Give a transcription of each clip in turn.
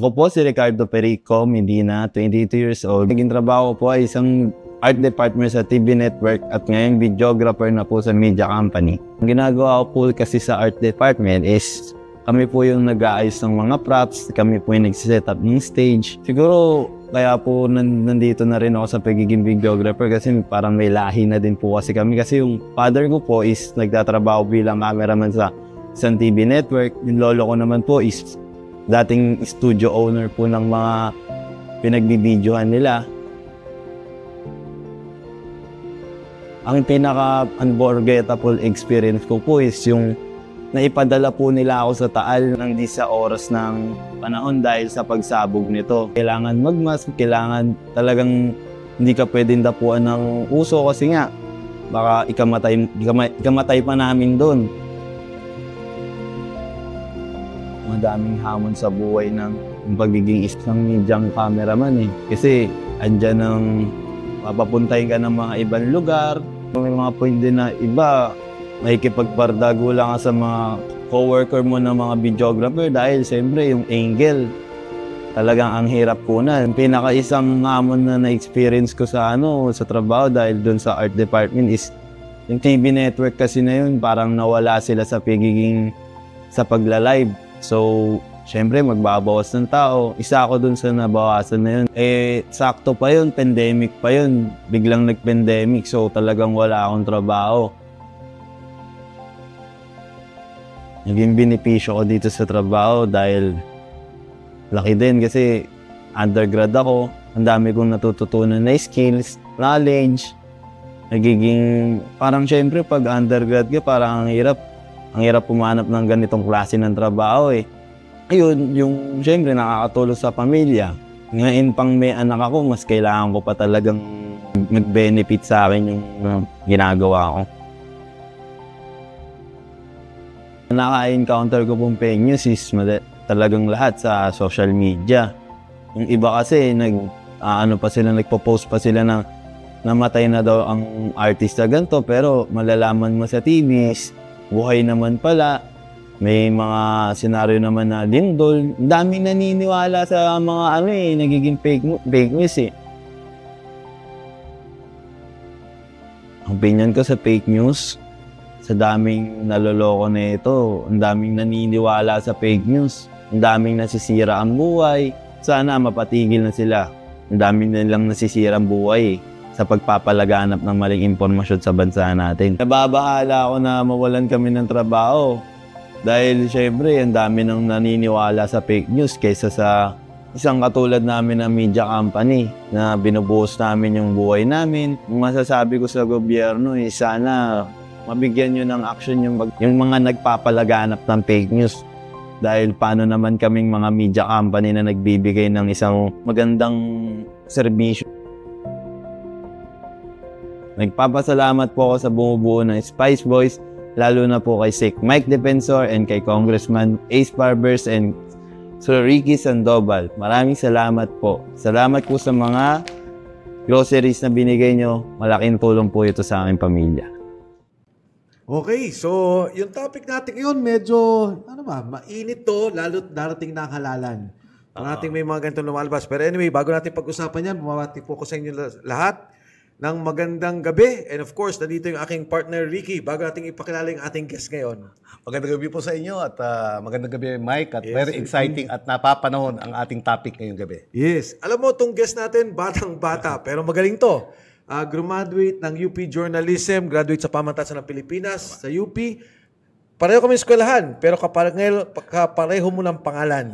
Ako po si Ricardo Perico Medina, 22 years old. Naging trabaho ko po ay isang art department sa TV Network at ngayon videographer na po sa media company. Ang ginagawa ko po kasi sa art department is kami po yung nag-aayos ng mga props, kami po yung nag-set up ng stage. Siguro kaya po nandito na rin ako sa pagiging videographer kasi parang may lahi na din po kasi kami. Kasi yung father ko po is nagtatrabaho bilang cameraman sa isang TV network. Yung lolo ko naman po is dating studio owner po ng mga pinagbibidyohan nila. Ang pinaka-unforgettable experience ko po is yung naipadala po nila ako sa Taal ng 10 oras ng panahon dahil sa pagsabog nito. Kailangan magmask, kailangan talagang hindi ka pwedeng dapuan ng uso kasi nga baka ikamatay pa namin doon. Madaming hamon sa buhay ng pagiging isang medyang cameraman eh. Kasi andyan ng papapuntahin ka ng mga ibang lugar. May mga point din na iba, makikipagbardago lang sa mga co-worker mo ng mga videographer dahil siyempre yung angle talagang ang hirap kunan. Pinaka-isang hamon na na-experience ko sa trabaho dahil doon sa art department is yung TV network kasi na yun, parang nawala sila sa pagla-live. So, siyempre magbabawas ng tao. Isa ako dun sa nabawasan na yun. Sakto pa yun, pandemic pa yun. Biglang nag-pandemic, so talagang wala akong trabaho. Naging benepisyo ko dito sa trabaho dahil laki din kasi undergrad ako. Ang dami kong natututunan na skills, knowledge. Nagiging, parang siyempre pag undergrad ka, parang ang hirap pumanap ng ganitong klase ng trabaho eh. Ayun, yung siyempre nakakatulong sa pamilya. Ngayon pang may anak ako, mas kailangan ko pa talagang mag-benefit sa akin yung ginagawa ko. Naka-encounter ko pong fake news is talagang lahat sa social media. Yung iba kasi, nagpo-post pa sila na namatay na daw ang artista ganito, pero malalaman mo sa TVs, buhay naman pala. May mga senaryo naman na lindol. Ang daming naniniwala sa mga nagiging fake news eh. Ang opinion ko sa fake news, sa daming naloloko na ito, ang daming naniniwala sa fake news, ang daming nasisira ang buhay. Sana mapatigil na sila. Ang daming nilang nasisira ang buhay sa pagpapalaganap ng maling impormasyon sa bansa natin. Nababahala ako na mawalan kami ng trabaho. Dahil syempre, ang dami nang naniniwala sa fake news kaysa sa isang katulad namin na media company na binubuhos namin yung buhay namin. Yung masasabi ko sa gobyerno sana mabigyan nyo ng action yung mga nagpapalaganap ng fake news. Dahil paano naman kaming mga media company na nagbibigay ng isang magandang serbisyo. Nagpapasalamat po ako sa bumubuo ng Spice Boys, lalo na po kay Sec Mike Defensor and kay Congressman Ace Barbers and Sir Ricky Sandoval. Maraming salamat po. Salamat po sa mga groceries na binigay nyo. Malaking tulong po ito sa aking pamilya. Okay, so yung topic natin ngayon medyo, mainit to, lalo darating na ang halalan. Parating may mga ganitong lumalabas. Pero anyway, bago natin pag-usapan yan, bumabati po ko sa inyo lahat ng magandang gabi. And of course, nandito yung aking partner Ricky. Bago natin ipakilala yung ating guest ngayon. Magandang gabi po sa inyo at magandang gabi Mike at very exciting at napapanahon ang ating topic ngayong gabi. Yes. Alam mo, itong guest natin, batang-bata, pero magaling to. Graduate ng UP Journalism, graduate sa Pamantasan ng Pilipinas, sa UP. Pareho kami eskwelahan, pero kapareho mo ng pangalan.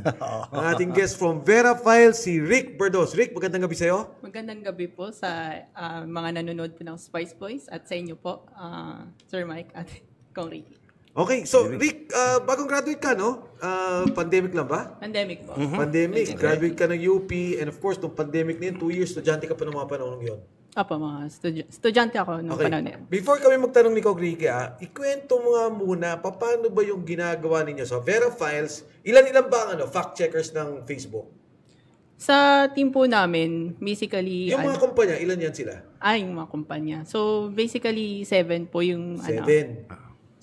Ang ating guest from Vera Files, si Rick Berdos. Rick, magandang gabi sa'yo. Magandang gabi po sa mga nanonood po ng Spice Boys at sa inyo po, Sir Mike at Kong Ricky. Okay, so Rick, bagong graduate ka, no? Pandemic lang ba? Pandemic po. Pandemic. Graduate ka ng UP, and of course, nung pandemic na yun, 2 years, estudyante ka pa ng mga panahon yun. Apo, mga estudyante ako nung panahon na yun. Before kami magtanong ni Kong Ricky, ikwento mo nga muna, paano ba yung ginagawa ninyo? So, Vera Files, ilan ba ang fact checkers ng Facebook? Sa team po namin, basically... Yung mga kumpanya, ilan yan sila? Yung mga kumpanya. So, basically, 7 po yung 7.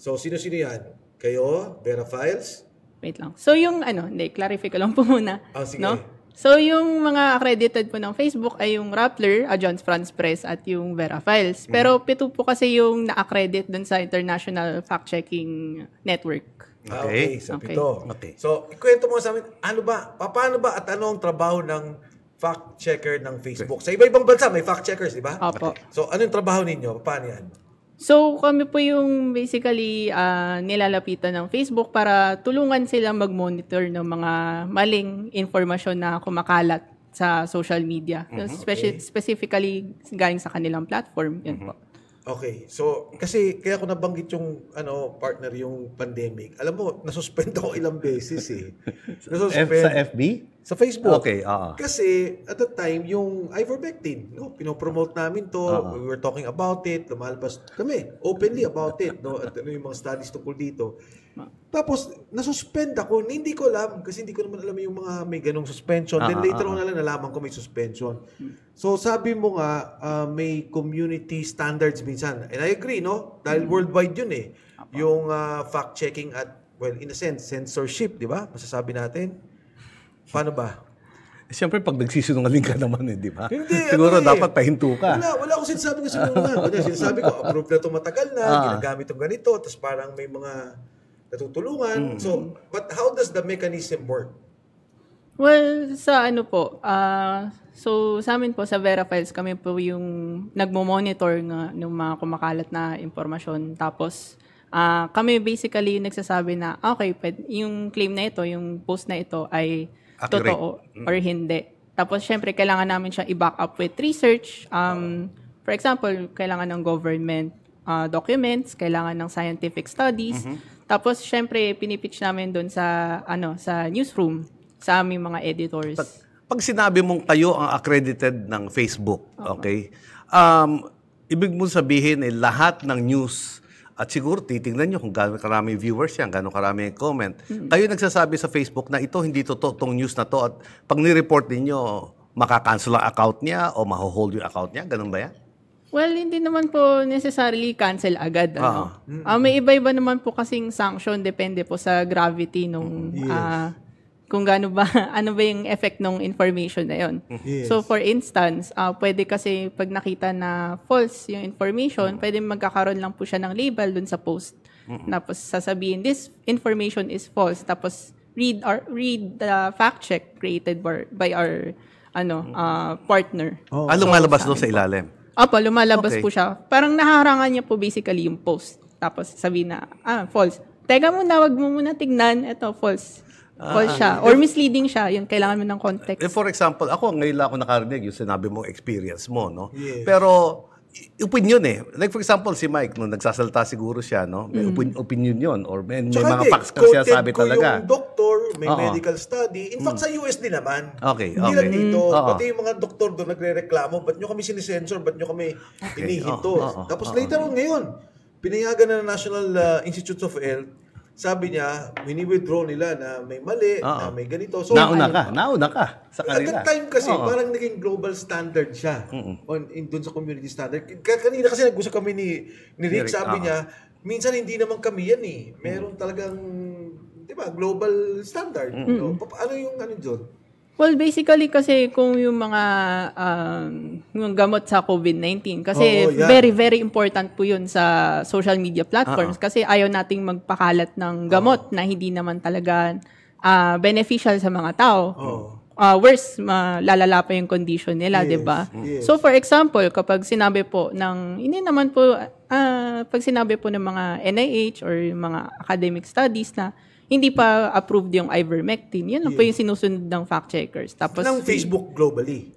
So, sino-sino yan? Kayo, Vera Files? Wait lang. So yung clarify ko lang po muna. Oh, sige. No? So yung mga accredited po ng Facebook ay yung Rappler, Agence France Presse at yung Verifiles. Pero 7 po kasi yung na-accredit dun sa International Fact-Checking Network. Okay, sa Okay. 7. Okay. So, ikwento mo sa amin, paano ba at ano ang trabaho ng fact-checker ng Facebook? Sa iba-ibang bansa, may fact-checkers, di ba? Opo. So, ano yung trabaho ninyo? Paano yan? So, kami po yung basically nilalapitan ng Facebook para tulungan sila mag-monitor ng mga maling informasyon na kumakalat sa social media. Specifically, galing sa kanilang platform. Yan po. Okay. So, kasi kaya ko nabanggit yung partner yung pandemic. Alam mo, nasuspend ako ilang beses eh. Sa FB? Sa Facebook. Okay, oo. Kasi at that time, yung ivermectin, pinopromote namin to, we were talking about it, lumalabas kami openly about it, at ano yung mga studies tungkol dito. Tapos, nasuspend ako, hindi ko alam, kasi hindi ko naman alam yung mga may ganong suspension. Then later on na lang nalaman ko may suspension. So, sabi mo nga, may community standards minsan. And I agree, no? Dahil worldwide yun eh. Yung fact-checking at, well, in a sense, censorship, di ba? Masasabi natin. Paano ba? Siyempre, pag nagsisinungaling ka naman, di ba? Hindi, Siguro dapat pahinto ka. Wala akong sinasabi ko sinungaling. Sinasabi ko, approved na ito matagal na, ginagamit itong ganito, tapos parang may mga natutulungan. So, but how does the mechanism work? Well, sa so sa amin po sa Verifiles kami po yung nagmo-monitor ng mga kumakalat na impormasyon. Tapos kami basically yung nagsasabi na okay, yung claim na ito, yung post na ito ay accurate, totoo or hindi. Tapos syempre kailangan namin siya i-back up with research. For example, kailangan ng government documents, kailangan ng scientific studies. Tapos syempre pinipitch namin doon sa sa newsroom sa aming mga editors. Pag sinabi mong kayo ang accredited ng Facebook, okay? Ibig mong sabihin lahat ng news at siguro titingnan nyo kung gaano karami viewers yan, gaano karami comment. Kayo nagsasabi sa Facebook na ito hindi totoo tong news na to at pag ni-report ninyo, makakancel ang account niya o maho-hold yung account niya, ganun ba yan? Well, hindi naman po necessarily cancel agad. May iba-iba naman po kasing sanction, depende po sa gravity nung kung gaano ba, ano ba yung effect ng information na yon. Yes. So, for instance, pwede kasi pag nakita na false yung information, pwede magkakaroon lang po siya ng label dun sa post. Tapos sasabihin, this information is false. Tapos read the fact check created by our partner. Lumalabas doon sa ilalim. Opo, lumalabas Okay. po siya. Parang naharangan niya po basically yung post. Tapos sabihin na, false. Teka muna, wag mo muna tignan. Ito, false. False siya. Or misleading siya. Yun, kailangan mo ng context. For example, ngayon lang ako nakarinig yung sinabi mong experience mo, no? Yes. Pero, opinion Like for example, si Mike, nung nagsasalta siguro siya, no? May opinion yun. Or may mga facts kasi siya sabi talaga. Yung doktor, may medical study. In fact, sa US din naman. Okay, Hindi lang okay. dito. Pati yung mga doktor doon nagre-reklamo, ba't nyo kami sinisensor? Ba't nyo kami inihinto? Tapos later on ngayon, pinayagan na ng National Institutes of Health. Sabi niya, wini-withdraw nila na may mali, na may ganito. So, Nauna ka sa at kanila. that time kasi, parang naging global standard siya doon sa community standard. Kanina kasi nag-usap kami ni Rick, sabi niya, minsan hindi naman kami yan eh. Meron talagang, di ba, global standard. So, ano yung doon? Well, basically kasi kung yung mga yung gamot sa COVID-19 kasi very, very important po yun sa social media platforms kasi ayaw nating magpakalat ng gamot na hindi naman talaga beneficial sa mga tao. Worse, lalala pa yung condition nila, di ba? Yes. So, for example, kapag sinabi po hindi naman po, pag sinabi po ng mga NIH or yung mga academic studies na hindi pa approved yung ivermectin. Yan lang po yung sinusunod ng fact-checkers. Tapos, Ng Facebook globally.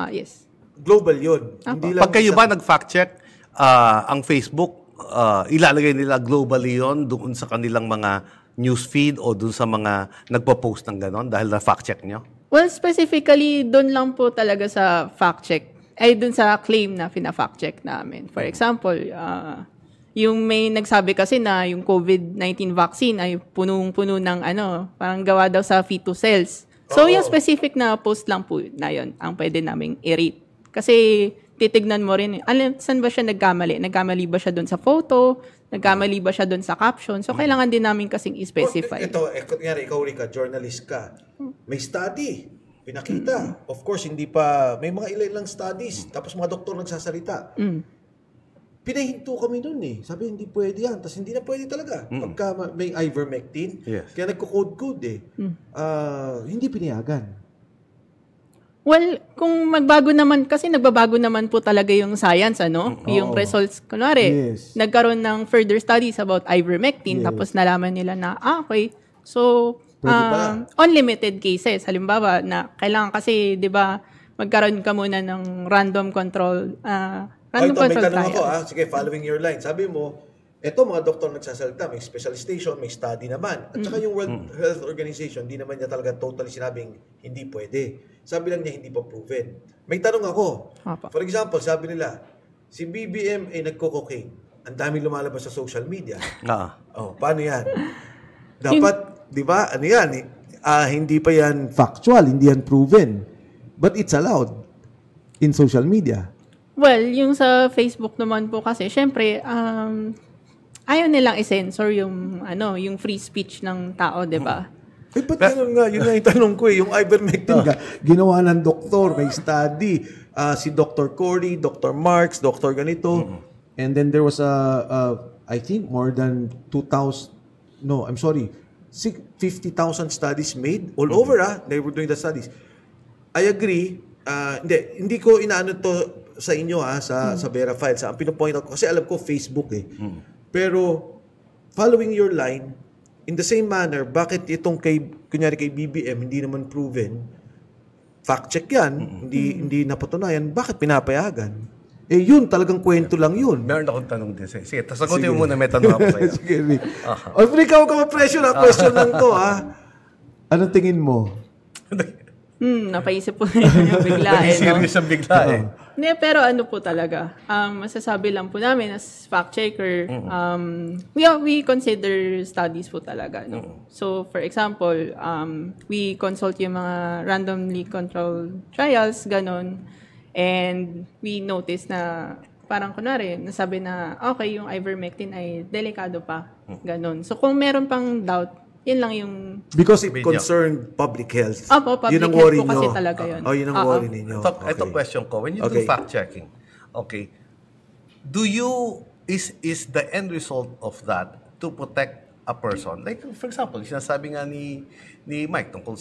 Yes. Global yun. Hindi lang Pag kayo ba nag-fact check, ang Facebook, ilalagay nila globally yon doon sa kanilang mga newsfeed o doon sa mga nagpo-post ng ganon dahil na-fact check nyo? Well, specifically, doon lang po talaga sa fact-check. Doon sa claim na fina-fact check namin. For example, yung may nagsabi kasi na yung COVID-19 vaccine ay punong-puno ng parang gawa daw sa fetus cells. So, yung specific na post lang po na yun ang pwede naming i-rate. Kasi titignan mo rin, saan ba siya nagkamali? Nagkamali ba siya doon sa photo? Nagkamali ba siya doon sa caption? So, kailangan din namin kasing i-specify. Kunyari, ikaw, Rica, journalist ka. May study. Pinakita. Of course, hindi pa, may mga ilang studies. Tapos mga doktor nagsasalita. Pinahinto kami nun eh. Sabi, hindi pwede yan. Tapos hindi na pwede talaga. Pagka may ivermectin, kaya nagko-code eh. Hindi pinayagan. Well, kung magbago naman, kasi nagbabago naman po talaga yung science, ano? Yung results, kunwari, nagkaroon ng further studies about ivermectin, tapos nalaman nila na, okay, so, unlimited cases. Halimbawa, na kailangan kasi, di ba, magkaroon ka muna ng random control, May tanong ako, sige, following your line. Sabi mo, eto mga doktor nagsasalita, may special station, may study naman. At saka yung World Health Organization, hindi naman niya talaga totally sinabing hindi pwede. Sabi lang niya hindi pa proven. May tanong ako. For example, sabi nila, si BBM ay nagko-cocaine. Ang daming lumalabas sa social media. Paano yan? Dapat, di ba, ano yan? Hindi pa yan factual, hindi yan proven. But it's allowed in social media. Well, yung sa Facebook naman po kasi, syempre, ayaw nilang i-censor yung free speech ng tao, di ba? Ba't ganun nga? Yun nga yung tanong ko eh. Yung ivermectin ginawa ng doktor, may study. Si Dr. Corey, Dr. Marks, Dr. ganito. And then there was I think more than 50,000 studies made all over. They were doing the studies. I agree. Hindi ko inaano to sa inyo sa verified. Ang pinopoint out ko, kasi alam ko Facebook eh. Pero following your line, in the same manner, bakit itong kunyari kay BBM, hindi naman proven, fact check yan, hindi napatunayan, bakit pinapayagan? Yun, talagang kwento lang yun. Meron akong tanong din sa'yo. Sige, sagutin mo muna, may tanong ako sa'yo. Sige, Rick. Ikaw ka ma-pressure na question lang to, Anong tingin mo? Napaisip po yung bigla. Serious ang bigla Pero ano po talaga, masasabi lang po namin as fact-checker, we consider studies po talaga. No? So, for example, we consult yung mga randomly controlled trials, ganon, and we notice na parang kunwari, nasabi na, okay, yung ivermectin ay delikado pa, ganon. So, kung meron pang doubt, yun lang yung... Because it concerned public health. Public yun ang health worry po kasi nyo. talaga yun. Yun ang worry ninyo. Ito question ko. When you do fact-checking, is the end result of that to protect a person? Like, for example, sinasabi nga ni Mike tungkol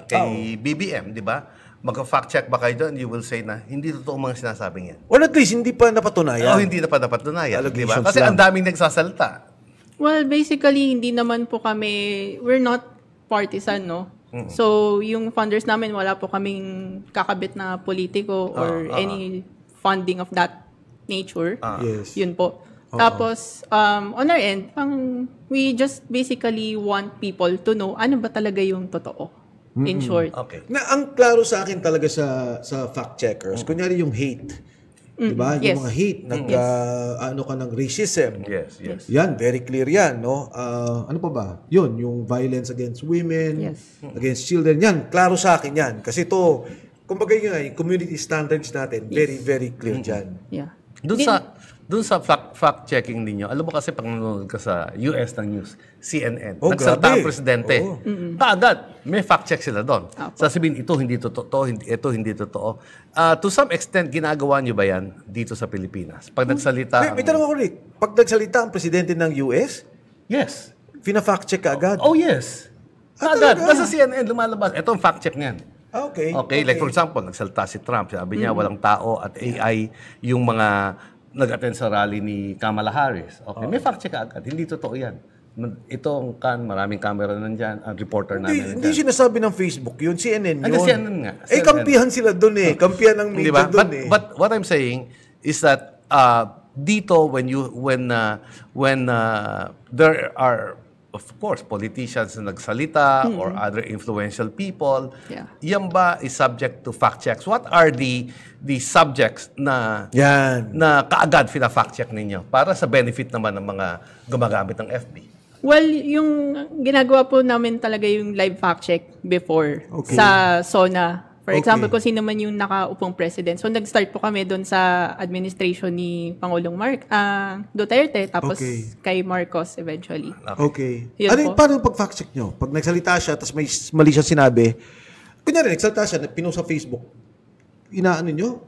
kay BBM, di ba? Mag-fact-check ba kayo doon? You will say na, hindi totoo mga sinasabing yan. Or at least, hindi pa napatunayan. Hindi na pa napatunayan. Diba? Kasi ang daming nagsasalita. Well, basically, hindi naman po kami, we're not partisan, no? So, yung funders namin, wala po kaming kakabit na politiko or any funding of that nature. Yes. Yun po. Tapos, on our end, we just basically want people to know ano ba talaga yung totoo. In short. Okay. Ang klaro sa akin talaga sa fact-checkers, kunyari yung hate. Diba? Yes. Yung mga hate, ano ka ng racism. Yes. Yan, very clear yan, no? Ano pa ba? Yun, yung violence against women, against children. Yan, klaro sa akin yan. Kasi to, kumbaga yun, community standards natin, very, very clear dyan. Yeah. Doon sa fact-checking ninyo, alam mo kasi pag nanonood ka sa US ng news, CNN, nagsalita grabe. ang presidente. Kaagad, may fact-check sila doon. Sasabihin, ito hindi totoo, ito hindi totoo. To some extent, ginagawa nyo ba yan dito sa Pilipinas? Pag nagsalita... May tanong ako, Rick. Pag nagsalita ang presidente ng US, yes. Pina-fact-check ka agad? Yes. Kaagad. Nasa CNN, lumalabas. Ito ang fact-check niyan. Okay. Like for example, nagsalita si Trump. Sabi niya, walang tao at AI yung mga nag-attend sa rally ni Kamala Harris. Okay, may fact check agad. Hindi totoo yan. Ito maraming camera nandyan, ang reporter namin Hindi sinasabi ng Facebook yun, CNN yun. CNN nga. Kampihan sila doon eh. Kampihan ng media doon eh. But what I'm saying is that dito when there are of course politicians na nagsalita or other influential people, yan ba is subject to fact checks? What are the subjects na kaagad fina-fact check ninyo para sa benefit naman ng mga gumagamit ng FB? Well, yung ginagawa po namin talaga yung live fact check before sa SONA For example, kung sino man yung nakaupong president. So, nag-start po kami doon sa administration ni Pangulong Duterte, tapos kay Marcos eventually. Okay. Yun po. Paano yung pag-fact check nyo? Pag nagsalita siya, tapos may mali siya sinabi, kunyari, nagsalita siya, pinost sa Facebook, inaano nyo?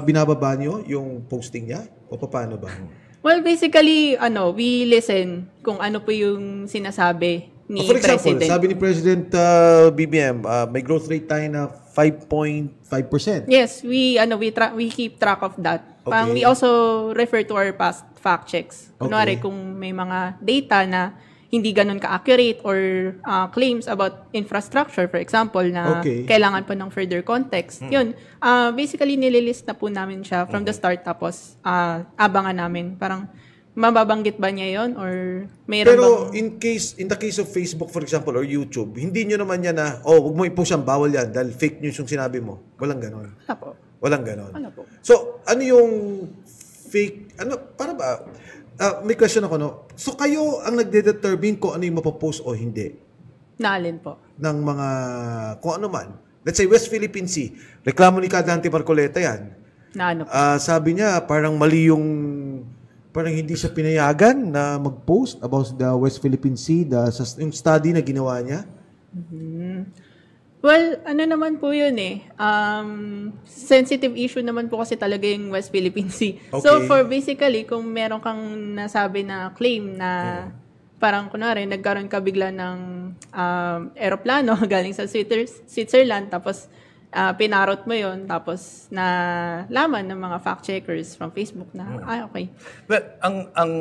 Binababa nyo yung posting niya? O paano ba? Well, basically, we listen kung ano po yung sinasabi ni For example, President. sabi ni President BBM, may growth rate tayo na 5.5%. Yes, we keep track of that. Okay. We also refer to our past fact checks. Kunwari, Okay. kung may mga data na hindi ganun ka-accurate or claims about infrastructure, for example, na kailangan pa ng further context. Yun, basically, nililist na po namin siya from the start, tapos abangan namin. Parang, mababanggit ba niya yon or mayroon Pero bang... in the case of Facebook, for example, or YouTube, hindi nyo naman yan na, huwag mo i-post yan, bawal yan, dahil fake news yung sinabi mo. Walang ganon. Wala po. Walang ganon. Wala po. So, ano yung fake, para ba? May question ako, no? So, kayo ang nagde-determine kung ano yung mapopost o hindi Naalin po. ng mga, kung ano man. Let's say, West Philippine Sea. Reklamo ni Kadante Marcoleta yan. Na ano po. Sabi niya, parang mali yung, parang hindi siya pinayagan na mag-post about the West Philippine Sea, yung study na ginawa niya. Well, ano naman po yun sensitive issue naman po kasi talaga yung West Philippine Sea. Okay. So, for basically, kung meron kang nasabi na claim na parang kunwari, nagkaroon ka bigla ng aeroplano galing sa Switzerland, tapos pinarot mo yon, tapos na laman ng mga fact-checkers from Facebook na, okay. Well, ang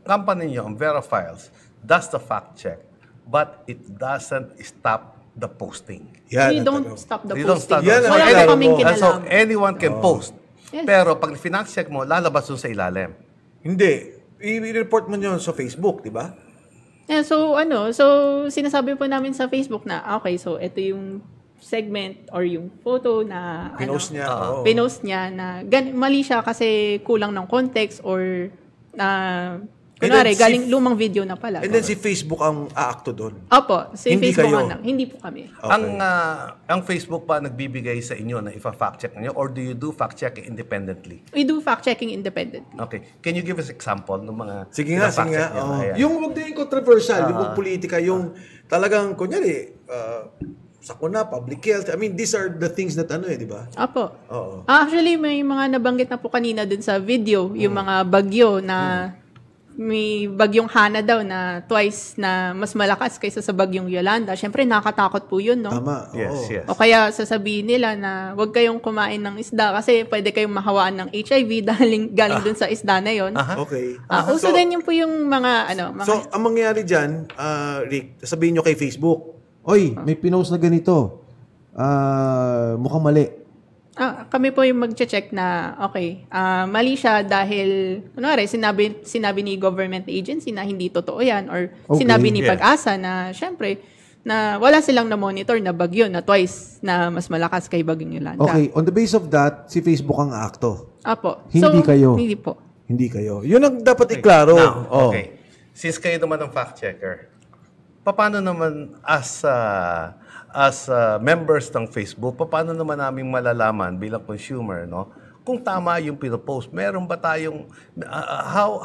company niyo, ang Verifiles, does the fact check, but it doesn't stop the posting. We don't stop the You don't posting. stop the Wala posting. po kaming And so, kinalaman. anyone can post. Yes. Pero pag financial check mo, lalabas dun sa ilalim. Hindi. I-report mo yun sa Facebook, di ba? Yeah, so sinasabi po namin sa Facebook na, okay, so ito yung segment or yung photo na Pinost niya. Oo. pinost niya na mali siya kasi kulang ng context or kunwari, galing lumang video na pala. And then si Facebook ang aakto doon. Opo, si Hindi Facebook kayo? hindi po kami. Okay. Ang Facebook pa nagbibigay sa inyo na ifa-fact check niyo, or do you do fact check independently? We do fact-checking independently. Okay. Can you give us example ng mga Sige nga. fact check niyo? Oo. Ayan. Yung huwag din controversial, yung huwag politika, yung talagang, kunyari, sakuna, public health. I mean, these are the things that di ba? Opo. Oo. Actually, may mga nabanggit na po kanina dun sa video, yung mga bagyo na may bagyong Hana daw na twice na mas malakas kaysa sa bagyong Yolanda. Siyempre, nakakatakot po yun, no? Tama. Yes, Oo. yes. O kaya sasabihin nila na huwag kayong kumain ng isda kasi pwede kayong mahawaan ng HIV galing dun sa isda na yon. Okay. Uso din yun po yung mga So, ang mangyayari dyan, Rick, sabihin nyo kay Facebook, oy, may pinost na ganito. Mukhang mali. kami po yung mag-check na, okay, mali siya dahil, kunwari, sinabi ni government agency na hindi totoo yan or sinabi ni Pag-asa na, syempre, na wala silang na-monitor na bagyo na twice na mas malakas kay bagyong Yolanda. Okay, on the base of that, si Facebook ang aakto. Apo. Hindi kayo. Hindi po. Hindi kayo. Yun ang dapat iklaro. Now, okay. Since kayo naman ang fact checker, paano naman as members ng Facebook, paano naman namin malalaman bilang consumer, no? Kung tama yung pinopost, meron ba tayong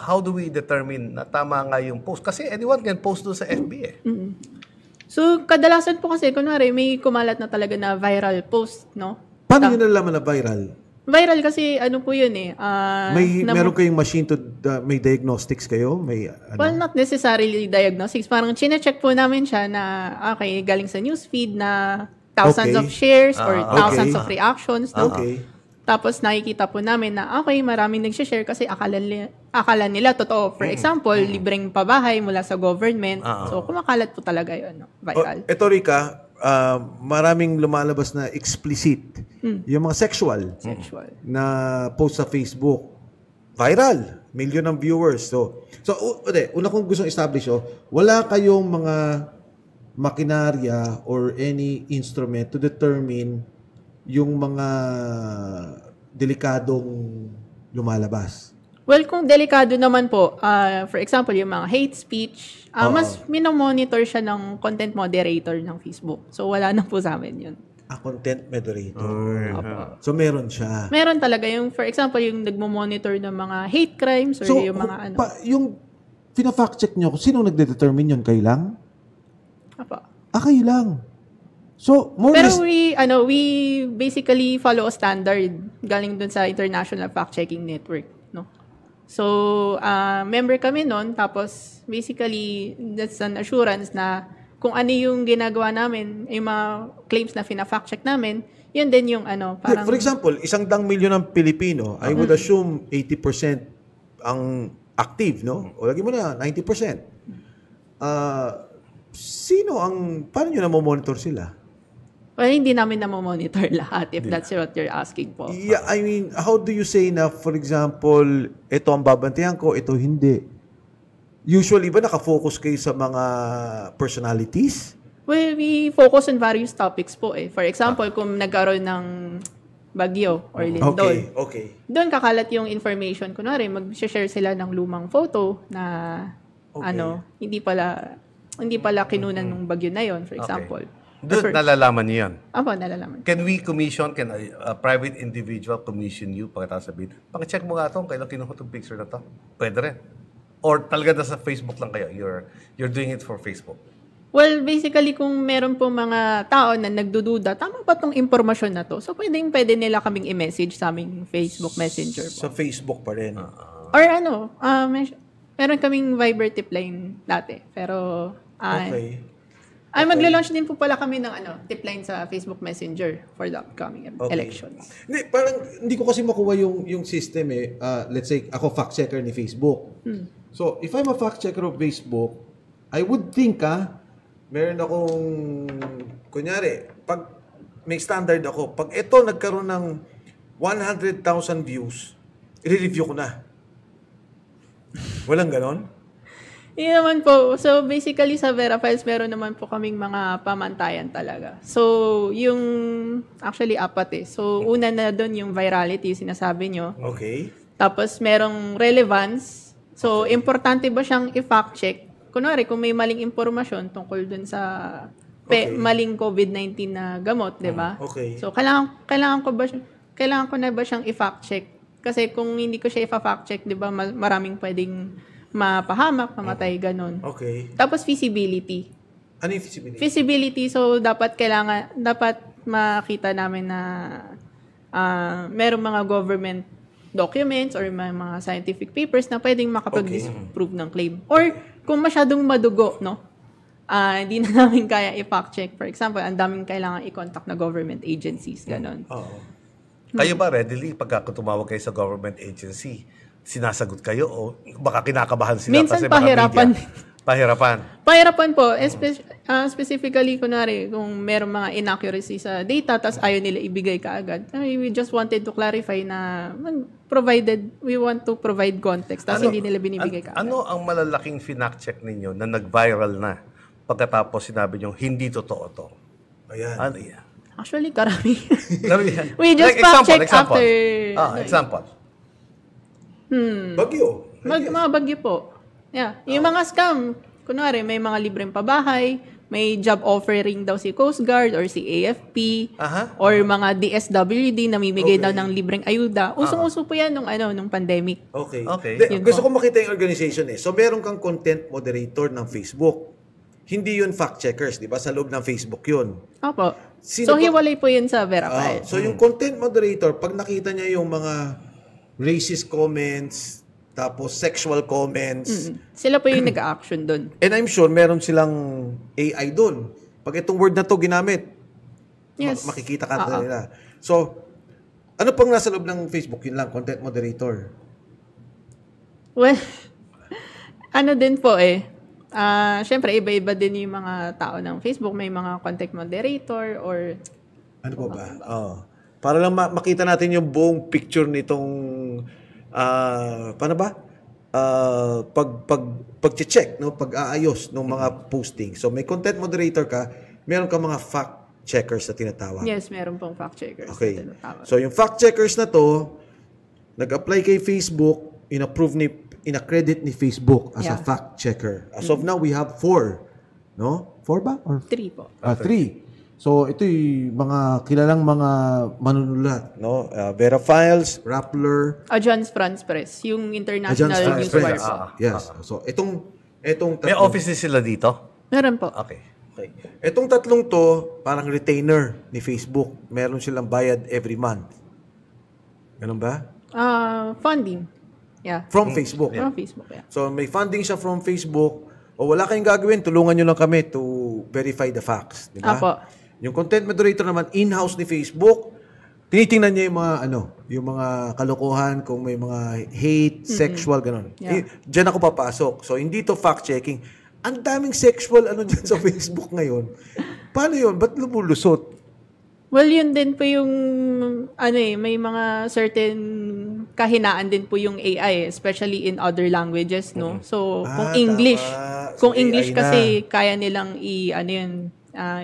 how do we determine na tama nga yung post? Kasi anyone can post doon sa FB eh. So, kadalasan po kasi, kunwari, may kumalat na talaga na viral post, no? Paano nyo nalaman na viral? Viral kasi, ano po yun Meron kayong machine to, may diagnostics kayo? May, Well, not necessarily diagnostics. Parang chine-check po namin siya na, okay, galing sa newsfeed na thousands of shares or thousands of reactions. No? Okay. Tapos nakikita po namin na, okay, maraming nag-share kasi akala nila totoo. For example, libreng pabahay mula sa government. So, kumakalat po talaga yun, no? Viral. Ito, Rika, maraming lumalabas na explicit. Yung mga sexual na post sa Facebook. Viral. Million ng viewers. So una kong gustong establish, wala kayong mga makinarya or any instrument to determine yung mga delikadong lumalabas. Well, kung delikado naman po, for example, yung mga hate speech, mas minomonitor siya ng content moderator ng Facebook. So, wala na po sa amin yun. a content moderator. So, meron siya. Meron talaga yung, for example, yung nagmo-monitor ng mga hate crimes or So, yung mga ano. yung pina-fact check nyo, sino nagde-determine yun? Kayo lang? Apa. Kayo lang. So, more or Pero less, we basically follow a standard galing dun sa International Fact-Checking Network, no? So, member kami nun, tapos basically, that's an assurance na kung ano yung ginagawa namin, yung mga claims na fina-fact check namin, yun din yung parang... for example, 100 milyon ng Pilipino, I would assume 80% ang active, no? O lagi mo na, 90%. Paano nyo na-monitor sila? Well, hindi namin na-monitor lahat if that's what you're asking po. Yeah, I mean, how do you say na, for example, ito ang babantayan ko, ito hindi? Usually ba nakafocus kayo sa mga personalities? Well, we focus on various topics po eh. For example, kung nagkaroon ng bagyo or lindol. Okay. Doon kakalat yung information. Kunwari, mag-share sila ng lumang photo na hindi pala kinunan ng bagyo na yon, for example. Doon nalalaman niyo yan? Apo, nalalaman. Can a private individual commission you pagkatapos sabihin, pakicheck mo nga ito, kailan kinuha itong picture na to? Pwede rin. Or talaga sa Facebook lang kayo? You're doing it for Facebook? Well, basically, kung meron po mga tao na nagdududa, tama ba itong impormasyon na to? So, pwede nila kaming i-message sa aming Facebook Messenger po. Sa Facebook pa rin. Or meron kaming Viber tip line dati. Pero, maglo-launch din po pala kami ng tip line sa Facebook Messenger for the upcoming elections. Hindi, parang hindi ko kasi makuha yung system eh. Let's say, ako fact-checker ni Facebook. So, if I'm a fact-checker of Facebook, I would think, meron akong, kunyari, pag may standard ako, pag ito nagkaroon ng 100,000 views, i-review ko na. Walang ganon? Hindi naman po. So, basically sa Verifiles, meron naman po kaming mga pamantayan talaga. So, actually, apat eh. So, una na doon yung virality, yung sinasabi nyo. Okay. Tapos, merong relevance. So, importante ba siyang i-fact check? Kunwari, kung may maling impormasyon tungkol doon sa maling COVID-19 na gamot, di ba? Okay. So, kailangan ko na ba siyang i-fact check? Kasi kung hindi ko siya i-fact check, di ba, maraming pwedeng mapahamak, mamatay, ganun. Okay. Tapos feasibility. Ano yung feasibility? Feasibility, so dapat makita namin na merong mga government documents or may mga scientific papers na pwedeng makapag-disprove ng claim. Or kung masyadong madugo, no? Hindi na namin kaya i-fact check. For example, ang daming kailangan i-contact na government agencies, ganun. Kayo ba readily pagka tumawag kayo sa government agency, sinasagot kayo o baka kinakabahan sila? Minsan kasi pahirapan. Pahirapan po. Specifically, kunwari, kung merong mga inaccuracy sa data, tapos ayaw nila ibigay kaagad. We just wanted to clarify na we want to provide context, tapos hindi nila binibigay kaagad. Ano ang malalaking finact-check ninyo na nag-viral na pagkatapos sinabi nyo, hindi totoo to? Ayan. Ano yan? Actually, karami. We just fact-check after... example. Bagyo. Mga bagyo po. Yeah. Yung mga scam, kunwari, may mga libreng pabahay, may job offering daw si Coast Guard or si AFP, or mga DSWD na namimigay daw ng libreng ayuda. Usong-uso po yan nung pandemic. Okay. Yun Gusto po. ko makita yung organization eh. So, meron kang content moderator ng Facebook. Hindi yun fact-checkers, di ba? Sa loob ng Facebook yun. Opo. So, hiwalay po yun sa Verify. So, yung content moderator, pag nakita niya yung mga racist comments, tapos sexual comments. Sila po yung nag-action doon. And I'm sure meron silang AI doon. Pag itong word na to ginamit, Yes. makikita ka nila. So, ano pang nasa loob ng Facebook? Yun lang, content moderator. Well, ano din po eh. Siyempre, iba-iba din yung mga tao ng Facebook. May mga content moderator or... Ano pa ba? Para lang makita natin yung buong picture nitong paano ba? Pag-check, no? Pag-aayos ng mga posting. So, may content moderator ka, meron ka mga fact-checkers na tinatawag. Yes, meron pong fact-checkers. Okay. Na tinatawag. So, yung fact-checkers na to, nag-apply kay Facebook, in-accredit ni Facebook as a fact-checker. As of now, we have 4. No? 4 ba? Or 3 po. 3. So, ito yung mga kilalang mga manunulat, no? Vera Files, Rappler, Agence France Press, yung international Agence news France wire. Press. Yes. So, itong May offices sila dito? Meron po. Okay. Okay. Itong tatlong to, parang retainer ni Facebook. Meron silang bayad every month. Ganun ba? Funding. Yeah. From Facebook. From Facebook, yeah. So, may funding siya from Facebook. O wala kayong gagawin, tulungan nyo lang kami to verify the facts. Di ba? Apo. Yung content moderator naman, in-house ni Facebook, tinitingnan niya yung mga, yung mga kalokohan, kung may mga hate, sexual, ganun. Yeah. Diyan ako papasok. So, hindi to fact-checking. Ang daming sexual dyan sa Facebook ngayon. Paano yun? Ba't lumulusot? Well, yun din po yung, may mga certain kahinaan din po yung AI, especially in other languages, no? So, kung English, tama. kung So, English AI kasi kaya nilang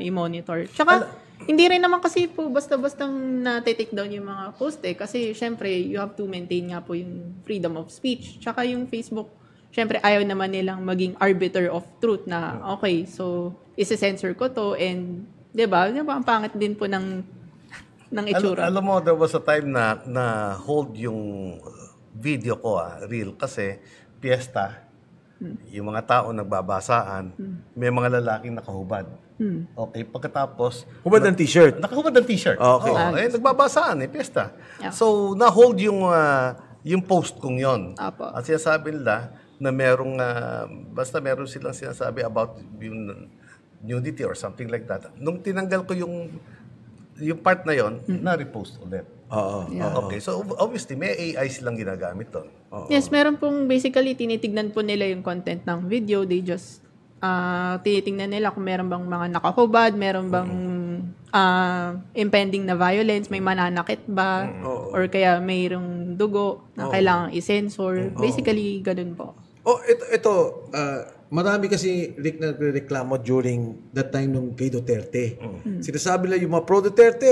i-monitor. Tsaka, hindi rin naman kasi po basta-bastang na-take down yung mga post kasi syempre, you have to maintain nga po yung freedom of speech. Tsaka yung Facebook, syempre, ayaw naman nilang maging arbiter of truth na, okay, so, isi-censor ko to and, di ba, ang pangit din po ng itsura. Alam mo, there was a time na hold yung video ko, reel, kasi piyesta, yung mga tao nagbabasaan, may mga lalaking nakahubad. Okay, pagkatapos... Hubad ng t-shirt? Nakahubad ng t-shirt. Okay. Nagbabasaan, piyesta. Yeah. So, na-hold yung post kong yon. Apo. At sinasabi nila na merong, basta meron silang sinasabi about yung nudity or something like that. Nung tinanggal ko yung part na yon, na-repost ulit. Oo. Okay, so obviously may AI silang ginagamit doon. Yes, meron pong basically tinitignan po nila yung content ng video. They just tinitignan nila kung meron bang mga nakahubad, meron bang impending na violence, may mananakit ba, or kaya mayroong dugo na kailangang i-censor. Basically, ganun po. Ito marami kasi nagreklamo during that time nung kay Duterte. Sinasabi nila yung mga pro-Duterte,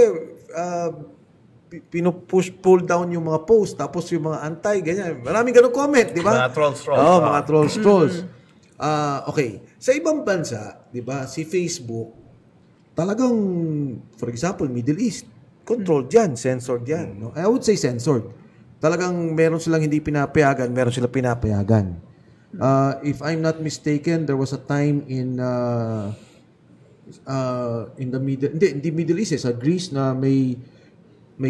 pull down yung mga post, tapos yung mga anti, ganyan. Maraming ganun comment, di ba? Mga trolls. Mga trolls. Okay. Sa ibang bansa, di ba, si Facebook, talagang, for example, Middle East, controlled yan, censored yan. No? I would say censored. Talagang meron silang hindi pinapayagan, meron silang pinapayagan. If I'm not mistaken, there was a time in the Middle East, sa Greece na may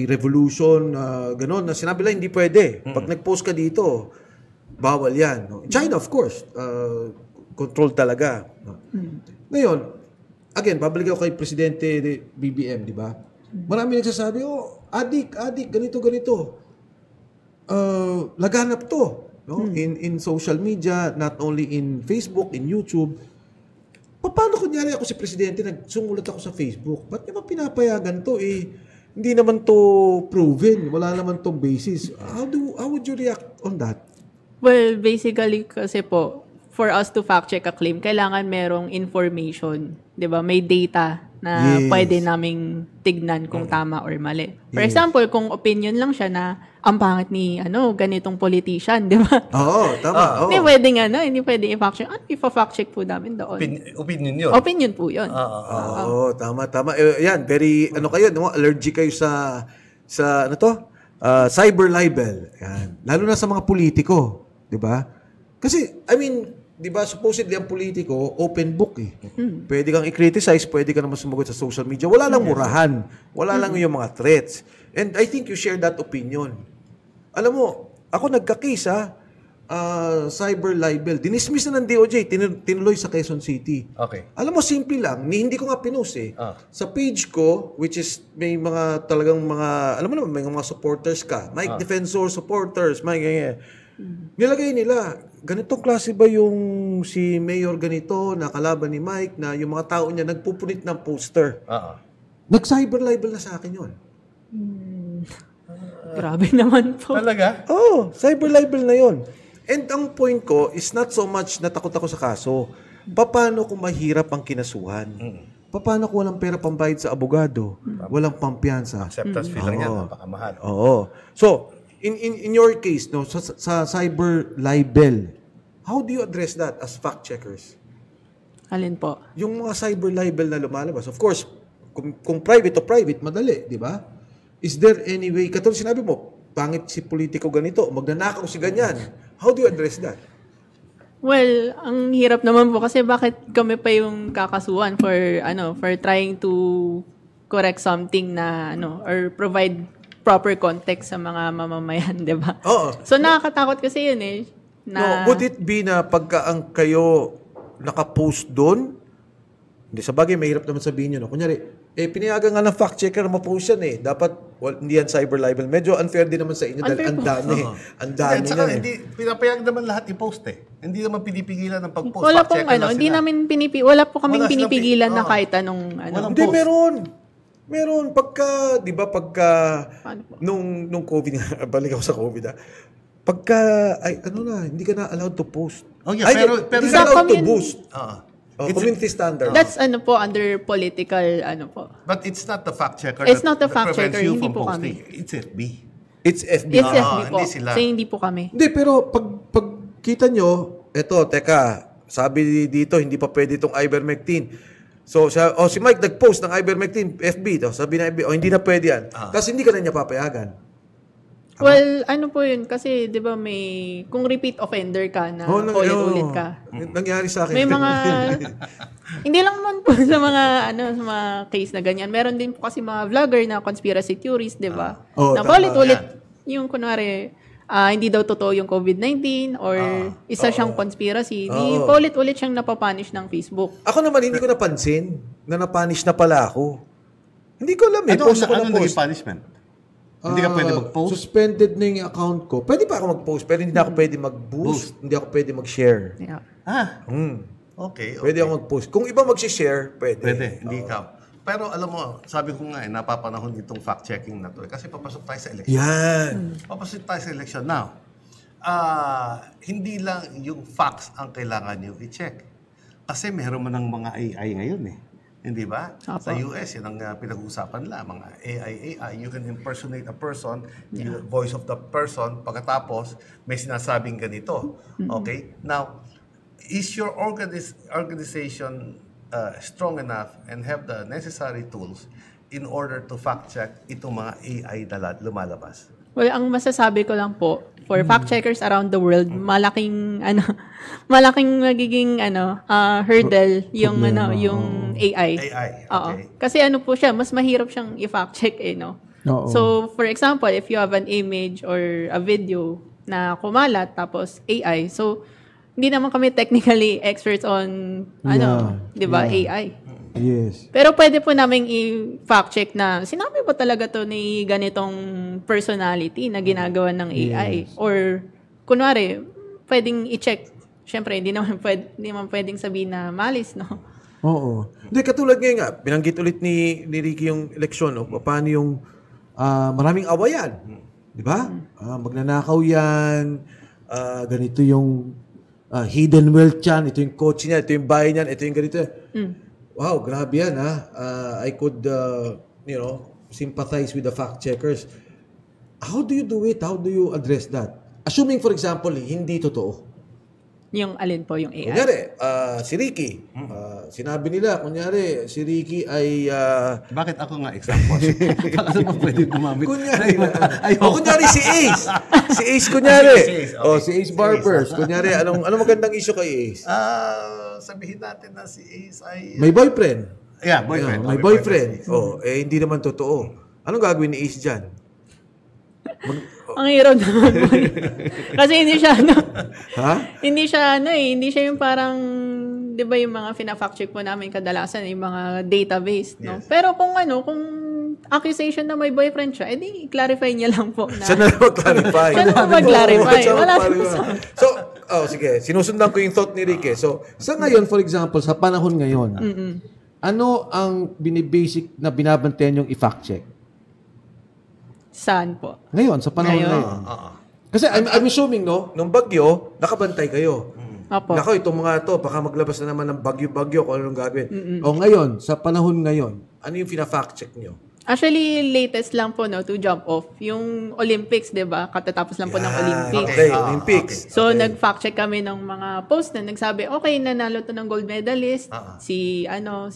revolution, gano'n, na sinabi lang hindi pwede. Pag nag-post ka dito, bawal yan. No? China, of course, control talaga. No? Ngayon, again, babalik ako kay Presidente BBM, di ba? Marami nagsasabi, adik, ganito. Laganap to. No? In social media, not only in Facebook, in YouTube. Paano kunyari ako si Presidente, nagsumulat ako sa Facebook? Ba't niya ba pinapayagan to? Hindi naman to proven. Wala naman tong basis. How would you react on that? Well, basically kasi po, for us to fact-check a claim, kailangan merong information. Di ba? May data na pwede naming tignan kung tama or mali. For example, kung opinion lang siya na ang pangit ni ganitong politician, di ba? Oo, tama. Hindi pwedeng hindi pwedeng i-fact-check. Ipa-fact-check po namin doon. Opinion yun. Opinion po yun. Oo, tama. Yan, very, kayo, allergic kayo sa cyber libel. Yan. Lalo na sa mga politiko, di ba? Kasi, di ba, supposedly ang politiko, open book Pwede kang i-criticize, pwede ka naman sumagot sa social media. Wala lang murahan. Wala lang yung mga threats. And I think you share that opinion. Alam mo, ako nagka-case cyber libel. Dinismiss na ng DOJ, tinuloy sa Quezon City. Okay. Alam mo, simple lang. Hindi ko nga pinost Sa page ko, which is may mga talagang mga, alam mo naman, may mga supporters ka. Mike Defensor supporters, nilagay nila, ganitong klase ba yung si Mayor ganito, na kalaban ni Mike, na yung mga tao niya nagpupunit ng poster. Nag-cyber libel na sa akin yun. Grabe naman po. Talaga? Cyber libel na yun. And ang point ko is not so much natakot ako sa kaso. Paano kung mahirap ang kinasuhan? Paano kung walang pera pambayad sa abogado? Walang pampiyansa? Acceptance fee lang yan, napakamahal. Oo. So, in your case, no, sa cyber libel, how do you address that as fact-checkers? Alin po? Yung mga cyber libel na lumalabas, of course, Kung private to private, madali, di ba? Is there any way, katulad sinabi mo, pangit si politiko ganito, magnanakaw si ganyan. How do you address that? Well, ang hirap naman po kasi bakit kami pa yung kakasuhan for trying to correct something na or provide proper context sa mga mamamayan, 'di ba? Oo. So nakakatakot kasi yun na Would it be na pagka ang kayo naka-post doon, hindi sa bagay, mahirap naman sabihin yun. Kunyari, pinayagan nga ng fact-checker na ma-post yan Dapat, hindi yan cyber libel. Medyo unfair din naman sa inyo dahil ang dami. Ang dami At saka, yan hindi, pinapayag naman lahat i-post Hindi naman pinipigilan ng pag-post. wala pong Fact-checker lang hindi sila. namin wala po kaming Wala silang pinipigilan na oo. kahit anong Walang Hindi, post. meron. Pagka, di ba, Paano po? nung COVID nga, balik ako sa COVID Pagka, hindi ka na allowed to post. Oh, yeah, pero hindi sa ka allowed to commun- boost. It's- Community standard. That's po under political po. But it's not the fact-checker It's that not the prevents fact-checker, you hindi from po posting. kami. It's FB. It's FB. Yes, FB po. hindi sila. So hindi po kami. Hindi, pero pag kita nyo, teka, sabi dito, hindi pa pwede itong ivermectin. So, si Mike nag-post ng ivermectin, FB, sabi na FB, hindi na pwede yan. Tapos hindi ka na niya papayagan. Well, po yun, kasi, di ba, kung repeat offender ka na ulit-ulit ka. Nangyari sa akin. May mga, hindi lang naman po sa mga case na ganyan. Meron din po kasi mga vlogger na conspiracy theories, di ba? Na tama. ulit-ulit, yung kunwari, hindi daw totoo yung COVID-19 or isa siyang conspiracy. Di paulit-ulit siyang napapunish ng Facebook. Ako naman, hindi ko napansin na napunish na pala ako. Hindi ko alam Post ako ng naging post. punishment? Hindi ka pwede mag-post? Suspended na yung account ko. Pwede pa ako mag-post, pero hindi na ako pwede mag-boost. Hindi ako pwede mag-share. Yeah. Okay. Pwede ako mag-post. Kung iba mag-share, pwede. Pwede, hindi ikaw. Pero alam mo, sabi ko nga napapanahon itong fact-checking na to. Kasi papasok tayo sa election. Yan. Papasok tayo sa election. Now, hindi lang yung facts ang kailangan nyo i-check. Kasi meron man ng mga AI ngayon Hindi ba? Apa. Sa US, yun ang pinag-uusapan lang. Mga AI. You can impersonate a person, the voice of the person, pagkatapos may sinasabing ganito. Okay? Now, is your organization strong enough and have the necessary tools in order to fact-check itong mga AI na lumalabas? Well, ang masasabi ko lang po, for fact-checkers around the world, malaking magiging hurdle yung yung AI. AI, Oo. okay. Kasi po siya, mas mahirap siyang i-fact-check no. Oo. So, for example, if you have an image or a video na kumalat tapos AI, so hindi naman kami technically experts on 'di ba, AI. Yes. Pero pwede po namin i-fact check na sinabi ba talaga to ni ganitong personality na ginagawa ng AI? Or kunwari, pwedeng i-check. Siyempre, hindi naman pwedeng sabihin na malis, no? Oo. Hindi, katulad ngayon nga, binanggit ulit ni Ricky yung eleksyon, paano yung maraming awayan. Di ba? Magnanakaw yan, ganito yung hidden wealth yan, ito yung coach niya, ito yung bahay niyan, ito yung ganito. Wow, grabe yan I could, sympathize with the fact-checkers. How do you do it? How do you address that? Assuming, for example, hindi totoo. Yung alin po, yung AI. Kunyari, si Ricky, sinabi nila, kunyari, si Ricky ay... Bakit ako nga example? Bakit mo pwede gumamit? kunyari, kunyari si Ace. Si Ace, kunyari. Si Ace, okay. Si Ace Barbers. Kunyari, anong magandang issue kay Ace? Sabihin natin na si Ace ay... May boyfriend. Yeah, boyfriend. May boyfriend. Hindi naman totoo. Anong gagawin ni Ace dyan? Ang hirap naman po. Kasi hindi siya, Ha? hindi siya yung parang, di ba yung mga fina-fact check po namin kadalasan, yung mga database, no? Pero kung accusation na may boyfriend siya, edi clarify niya lang po na. Siya na lang mag-clarify. Siya na lang mag-clarify. Siya Wala mag-clarify. So, sige. Sinusundan ko yung thought ni Ricky. So, sa ngayon, for example, sa panahon ngayon, ano ang binibasic na binabantayan yung i-fact check? Saan po? Ngayon, sa panahon Ngayon. ngayon. Kasi I'm assuming, nung bagyo, nakabantay kayo. Opo. Nako, itong mga to, baka maglabas na naman ng bagyo-bagyo kung anong gagawin. O ngayon, sa panahon ngayon, ano yung fina-fact check nyo? Actually, latest lang po, no, to jump off. Yung Olympics, di ba? Katatapos lang po ng Olympics. Okay, Olympics. So, Okay. nag-fact check kami ng mga post na nagsabi, okay, nanalo to ng gold medalist. Si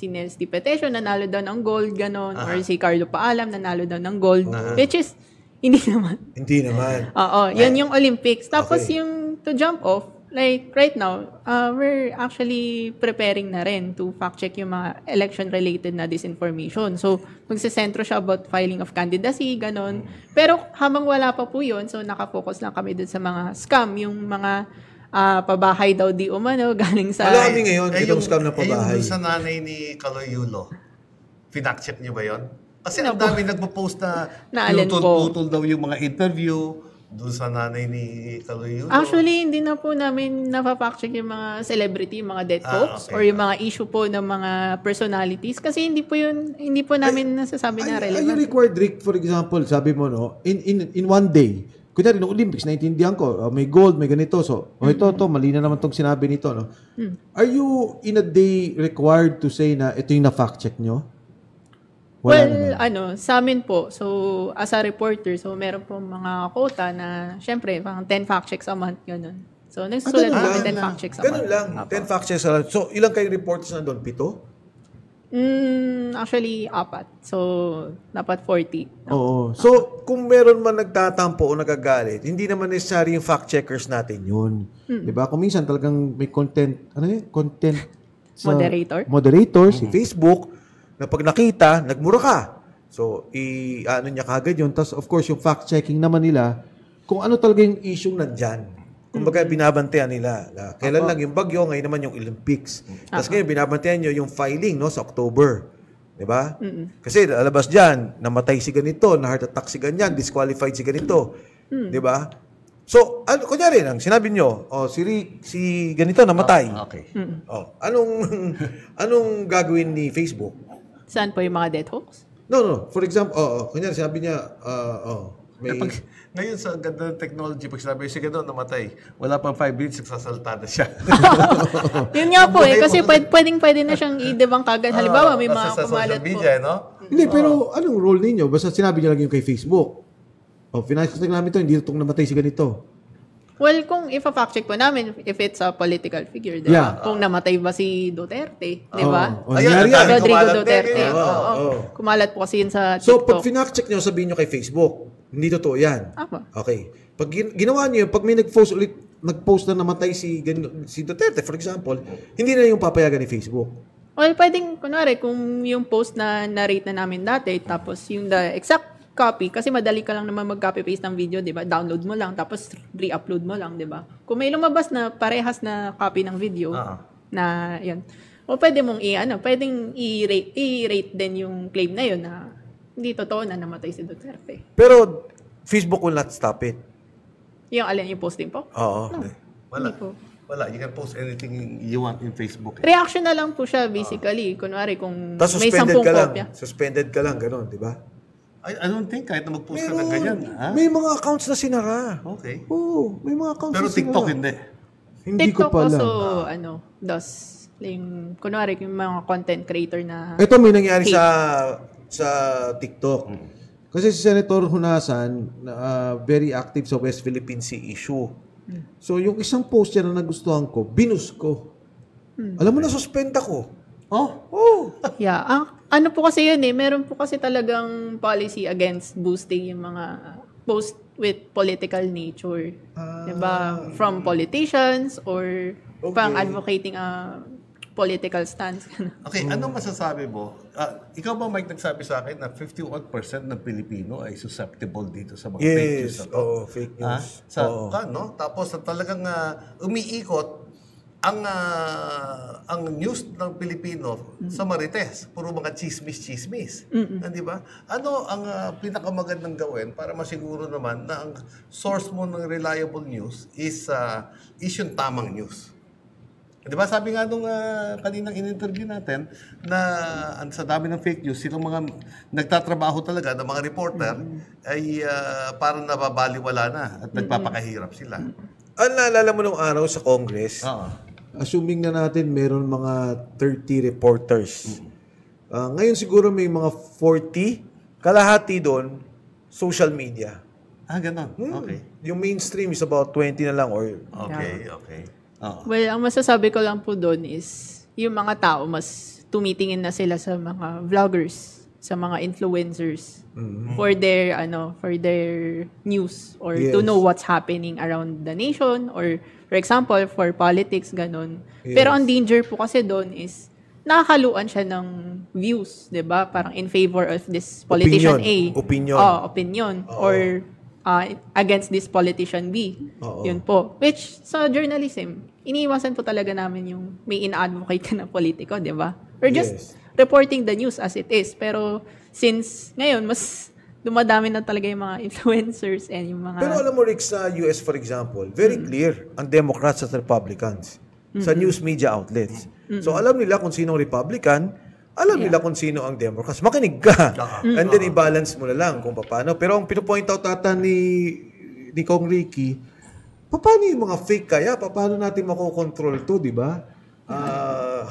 Nesty Petesio, nanalo daw ng gold, ganon. Or si Carlo Paalam, nanalo daw ng gold. Which is, hindi naman. Hindi naman. Oo, yan yung Olympics. Tapos Okay. yung to jump off, like right now, we're actually preparing na rin to fact-check yung mga election-related na disinformation. So, magsisentro siya about filing of candidacy, ganon. Pero habang wala pa po yun, so nakafocus lang kami dun sa mga scam, yung mga pabahay daw di umano, galing sa... Alam kami ngayon, itong scam na Yung pabahay. dun sa nanay ni Kaloy Yulo, finact-check niyo ba yun? Kasi Ano ang dami nagpo-post na Naalin po. putol daw yung mga interview doon sa nanay ni Kaloy Yulo. Actually, hindi na po namin napapact-check yung mga celebrity, yung mga death hoax, okay. or yung mga issue po ng mga personalities. Kasi hindi po namin nasasabi na Are you relevant. required, Rick, for example, sabi mo, no, in one day, kunyari, no Olympics, naintindihan ko, may gold, may ganito, so, ito, mali na naman tong sinabi nito, no? Are you, in a day, required to say na ito yung na-fact check nyo? Wala naman. Sa amin po, so, as a reporter, so, meron po mga quota na, syempre, pang 10 fact checks a month, ganun. So, nagsusulat ganun namin lang. 10 fact checks a Ganun month. lang, 10 fact checks. So, ilang kayong reporters na doon? 7? Actually, 4. So, dapat 40. Oo. So, kung meron man nagtatampo o nagagalit, hindi naman necessary yung fact checkers natin yun. Diba? Kung minsan talagang may content, content moderator, si Facebook, na pag nakita, nagmura ka. So, ano niya kagad yun. Tapos, of course, yung fact-checking naman nila, kung ano talaga yung issue nandyan. Kumbaga, binabantayan nila. Kailan lang yung bagyo, ngayon naman yung Olympics. Tapos ngayon, binabantayan nyo yung filing, no, sa October. Diba? Kasi, alabas dyan, namatay si ganito, na-heart attack si ganyan, disqualified si ganito. Diba? So, kunyari lang, sinabi nyo, si ganito namatay. Okay. Anong gagawin ni Facebook? Saan po yung mga death hoax? No. For example, kunyari sabi niya, may... Ngayon sa ganda ng technology, pag sinabi si gano'n namatay, wala pang 5 minutes, nagsasalta na siya. Yun nga po kasi pwede na siyang i-debunk kagad. Halimbawa, may mga sa kumalat social po. media, no? Hindi, pero anong role ninyo? Basta sinabi niya lang yung kay Facebook. Financial namin to, hindi itong namatay si ganito. Well, kung ifa-fact check po namin, if it's a political figure, diba? Yeah. Kung namatay ba si Duterte, di ba? Nangyari yan. Rodrigo kumalat Duterte. din, Oo. Kumalat po kasi yun sa So, pag TikTok. finact check nyo, sabihin nyo kay Facebook. Hindi totoo yan. Apa. Okay. Pag ginawa nyo, pag may nag-post na namatay si Duterte, for example, hindi na yung papayagan ni Facebook. Well, pwedeng, kunwari, kung yung post na narrate na namin dati, tapos yung the exact copy, kasi madali ka lang naman mag-copy-paste ng video, di ba? Download mo lang, tapos re-upload mo lang, di ba? Kung may lumabas na parehas na copy ng video, na, yun. O pwede mong pwedeng i-rate din yung claim na yun na hindi totoo na namatay si Duterte. Pero, Facebook will not stop it. Yung alin yung posting po? Oo. Wala. Hindi po. Wala. You can post anything you want in Facebook. Reaction na lang po siya, basically. Kunwari, kung Tapos may suspended 10 ka lang. kopya. Suspended ka lang, gano'n, di ba? I don't think kahit na mag-post ka ng ganyan. Ha? May mga accounts na sinara. Okay. Oo, may mga accounts Pero na sinara. TikTok hindi. Hindi TikTok ko pa alam. also, does. Yung, kunwari, yung mga content creator na... Ito may nangyari sa TikTok. Kasi si Senator Hunasan, very active sa West Philippine Sea issue. So, yung isang post niya na nagustuhan ko, binus ko. Alam mo na, suspend ako. Oh. Yeah. Ano po kasi yun meron po kasi talagang policy against boosting yung mga post with political nature. Diba? From politicians or pang advocating a political stance. Okay, anong masasabi mo? Ikaw ba, Mike, nagsabi sa akin na 51% ng Pilipino ay susceptible dito sa mga fake news? Yes, fake news. Tapos talagang umiikot ang news ng Pilipino sa Marites. Puro mga chismis-chismis. Di ba? Ano ang pinakamagandang gawin para masiguro naman na ang source mo ng reliable news is yung tamang news? Di ba? Sabi nga nung kaninang in-interview natin na sa dami ng fake news, silang mga nagtatrabaho talaga ng mga reporter ay parang nababaliwala na at nagpapakahirap sila. Ang naalala mo nung araw sa Congress, assuming na natin meron mga 30 reporters. Ngayon siguro may mga 40 kalahati doon, social media. Ganon. Okay. Yung mainstream is about 20 na lang or Okay. Oo. Well, ang masasabi ko lang po doon is yung mga tao mas tumitingin na sila sa mga vloggers, sa mga influencers for their news or to know what's happening around the nation or for example for politics ganon. Pero ang danger po kasi doon is nakakaluan siya ng views, 'di ba? Parang in favor of this politician Opinion. Opinion or against this politician B. Yun po. Which, sa journalism, iniiwasan po talaga namin yung may ina-advocate ka na politiko, di ba? We're just reporting the news as it is. Pero, since ngayon, mas dumadami na talaga yung mga influencers and yung mga... Pero alam mo, Rick, sa US, for example, very clear ang Democrats at Republicans sa news media outlets. So, alam nila kung sinong Republican, alam nila kung sino ang Democrats. Makinig ka. And then, i-balance mo na lang kung paano. Pero ang pinopoint out tata ni Kong Ricky, paano yung mga fake kaya? Paano natin makokontrol to, di ba?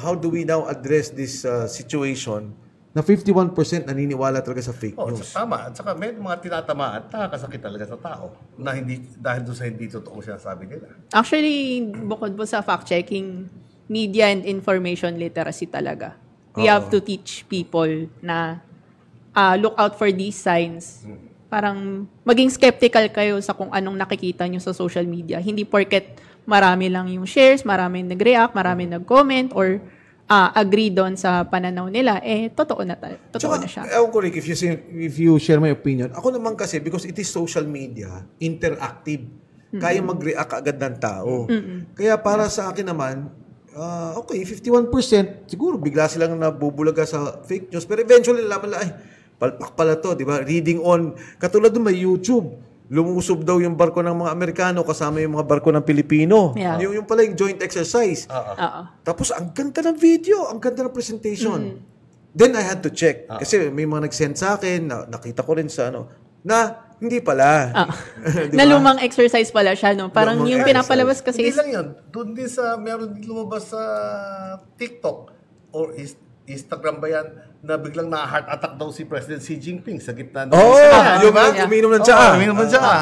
How do we now address this situation na 51% naniniwala talaga sa fake news? Tama. At saka may mga tinatamaan, nakakasakit talaga sa tao na dahil doon sa hindi totoo sinasabi nila. Actually, bukod po sa fact-checking, media and information literacy talaga. We have to teach people na look out for these signs. Parang maging skeptical kayo sa kung anong nakikita nyo sa social media. Hindi porket marami lang yung shares, marami nag-react, marami nag-comment, or agree doon sa pananaw nila, totoo na siya. Ewan ko, Rick, if you share my opinion, ako naman kasi, because it is social media, interactive. Kaya mag-react agad ng tao. Kaya para sa akin naman, okay, 51%, siguro bigla silang nabubulaga sa fake news. Pero eventually, nalaman lang, palpak pala to, di ba? Reading on. Katulad doon, may YouTube. Lumusob daw yung barko ng mga Amerikano kasama yung mga barko ng Pilipino. Yeah. Yung pala yung joint exercise. Tapos, ang ganda ng video, ang ganda ng presentation. Then, I had to check. Kasi may mga nag-send sa akin, nakita ko rin sa na hindi pala. Diba? Na lumang exercise pala siya, no? Parang lumang yung pinapalabas kasi... Hindi lang yun. Doon din meron din lumabas sa TikTok or Instagram ba yan, na biglang na-heart attack daw si President Xi Jinping sa gitna ng... yung uminom ng tsaa. Uminom ng tsaa.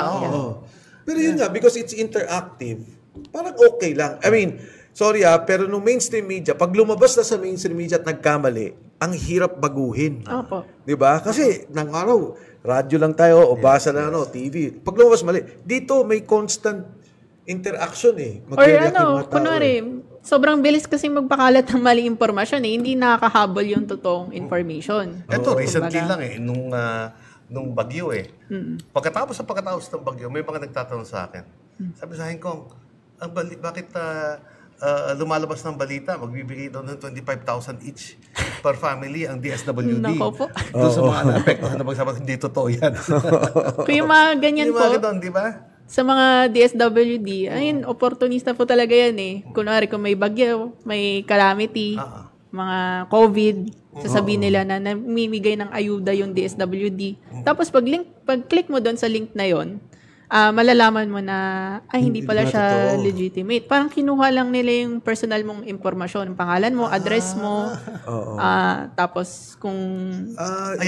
Pero yun nga, because it's interactive, parang okay lang. I mean, sorry pero nung mainstream media, pag lumabas na sa mainstream media at nagkamali, ang hirap baguhin. Opo. Diba? Kasi, nang araw, radyo lang tayo, o basa na TV. Pag lumabas mali, dito may constant interaction Or kunwari, sobrang bilis kasi magpakalat ng maling impormasyon Hindi nakakahabol yung totoong information. Ito, recently lang nung bagyo Pagkatapos ng bagyo, may mga nagtatanong sa akin. Sabi sa akin, Kong, bakit lumalabas ng balita, magbibigay daw ng 25,000 each per family ang DSWD. Nako po. Doon sa mga naapektuhan na magsabi, hindi totoo yan. Kung yung mga ganyan po, di ba? Sa mga DSWD, opportunista po talaga yan Kunwari, kung may bagyo, may calamity, mga COVID, sasabihin nila na namimigay ng ayuda yung DSWD. Tapos pag-click mo doon sa link na yon, malalaman mo na hindi pala siya legitimate. Parang kinuha lang nila yung personal mong impormasyon, pangalan mo, address mo, tapos kung...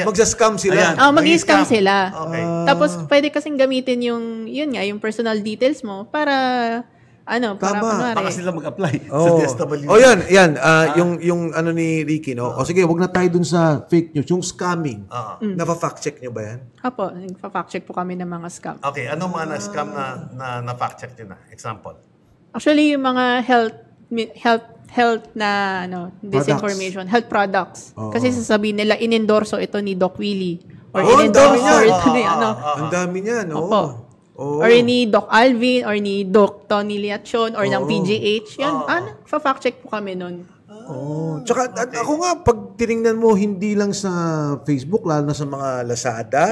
Magsa-scam sila. Mag-scam sila. Okay. Tapos pwede kasing gamitin yung personal details mo para... para kunwari. Baka sila mag-apply sa DSWD. Yan. Yung ni Ricky, no? Sige, wag na tayo dun sa fake news. Yung scamming. Nafa-fact check nyo ba yan? Apo, nagpa-fact check po kami ng mga scam. Okay, anong mga na-scam na fact check nyo na? Example? Actually, yung mga health na disinformation, health products. Kasi sasabihin nila, in-endorso ito ni Doc Willie. Or in-endorso ito ni Ang dami niyan, Opo. Or ni Doc Alvin, or ni Doc Tony Liachon, or ng PGH. Yan, fa-fact check po kami nun. Tsaka ako nga, pag tinignan mo, hindi lang sa Facebook, lalo na sa mga Lazada,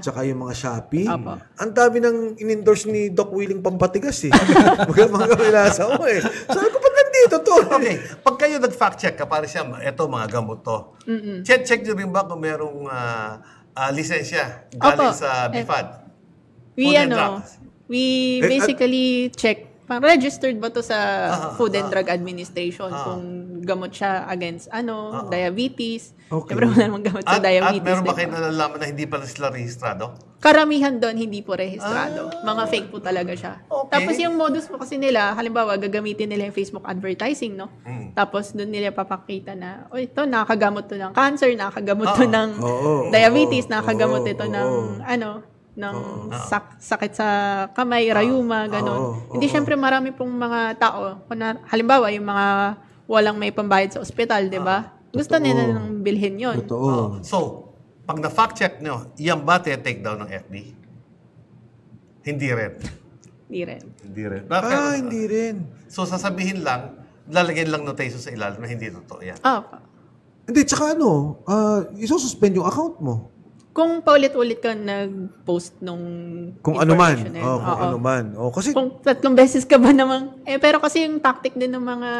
tsaka yung mga Shopee, ang dami nang in-endorse ni Doc Willing pampatigas mga kamilasa ko Sabi ko, ba't nandito to? Okay, pag kayo nag-fact check, kapare siya, eto mga gamot to. Check nyo rin ba kung merong lisensya galing sa BIFAD? We basically check, registered ba to sa Food and Drug Administration kung gamot siya against diabetes. Okay. Siyempre wala namang gamot sa diabetes. At meron ba diba? kayo nalalaman na hindi pala sila rehistrado? Karamihan doon hindi po rehistrado. Mga fake po talaga siya. Okay. Tapos yung modus po kasi nila, halimbawa gagamitin nila yung Facebook advertising, no? Tapos doon nila papakita na, ito nakakagamot to ng cancer, nakakagamot to ng diabetes, nakakagamot ito ng sakit sa kamay, rayuma, gano'n. Hindi, syempre marami pong mga tao, halimbawa yung mga walang may pambayad sa ospital, di ba? Gusto nila nang bilhin yon. Totoo. So, pag na-fact check nyo, yan ba take down ng FB? Hindi rin. Hindi rin. Hindi rin. Hindi rin. So, sasabihin lang, lalagyan lang notation sa ilalim na hindi totoo yan. Hindi, tsaka isususpend yung account mo. Kung paulit-ulit ka nag-post nung Kung ano man. information na yun. Kung ano man. Kasi, Kung 3 beses ka ba namang... pero kasi yung tactic din ng mga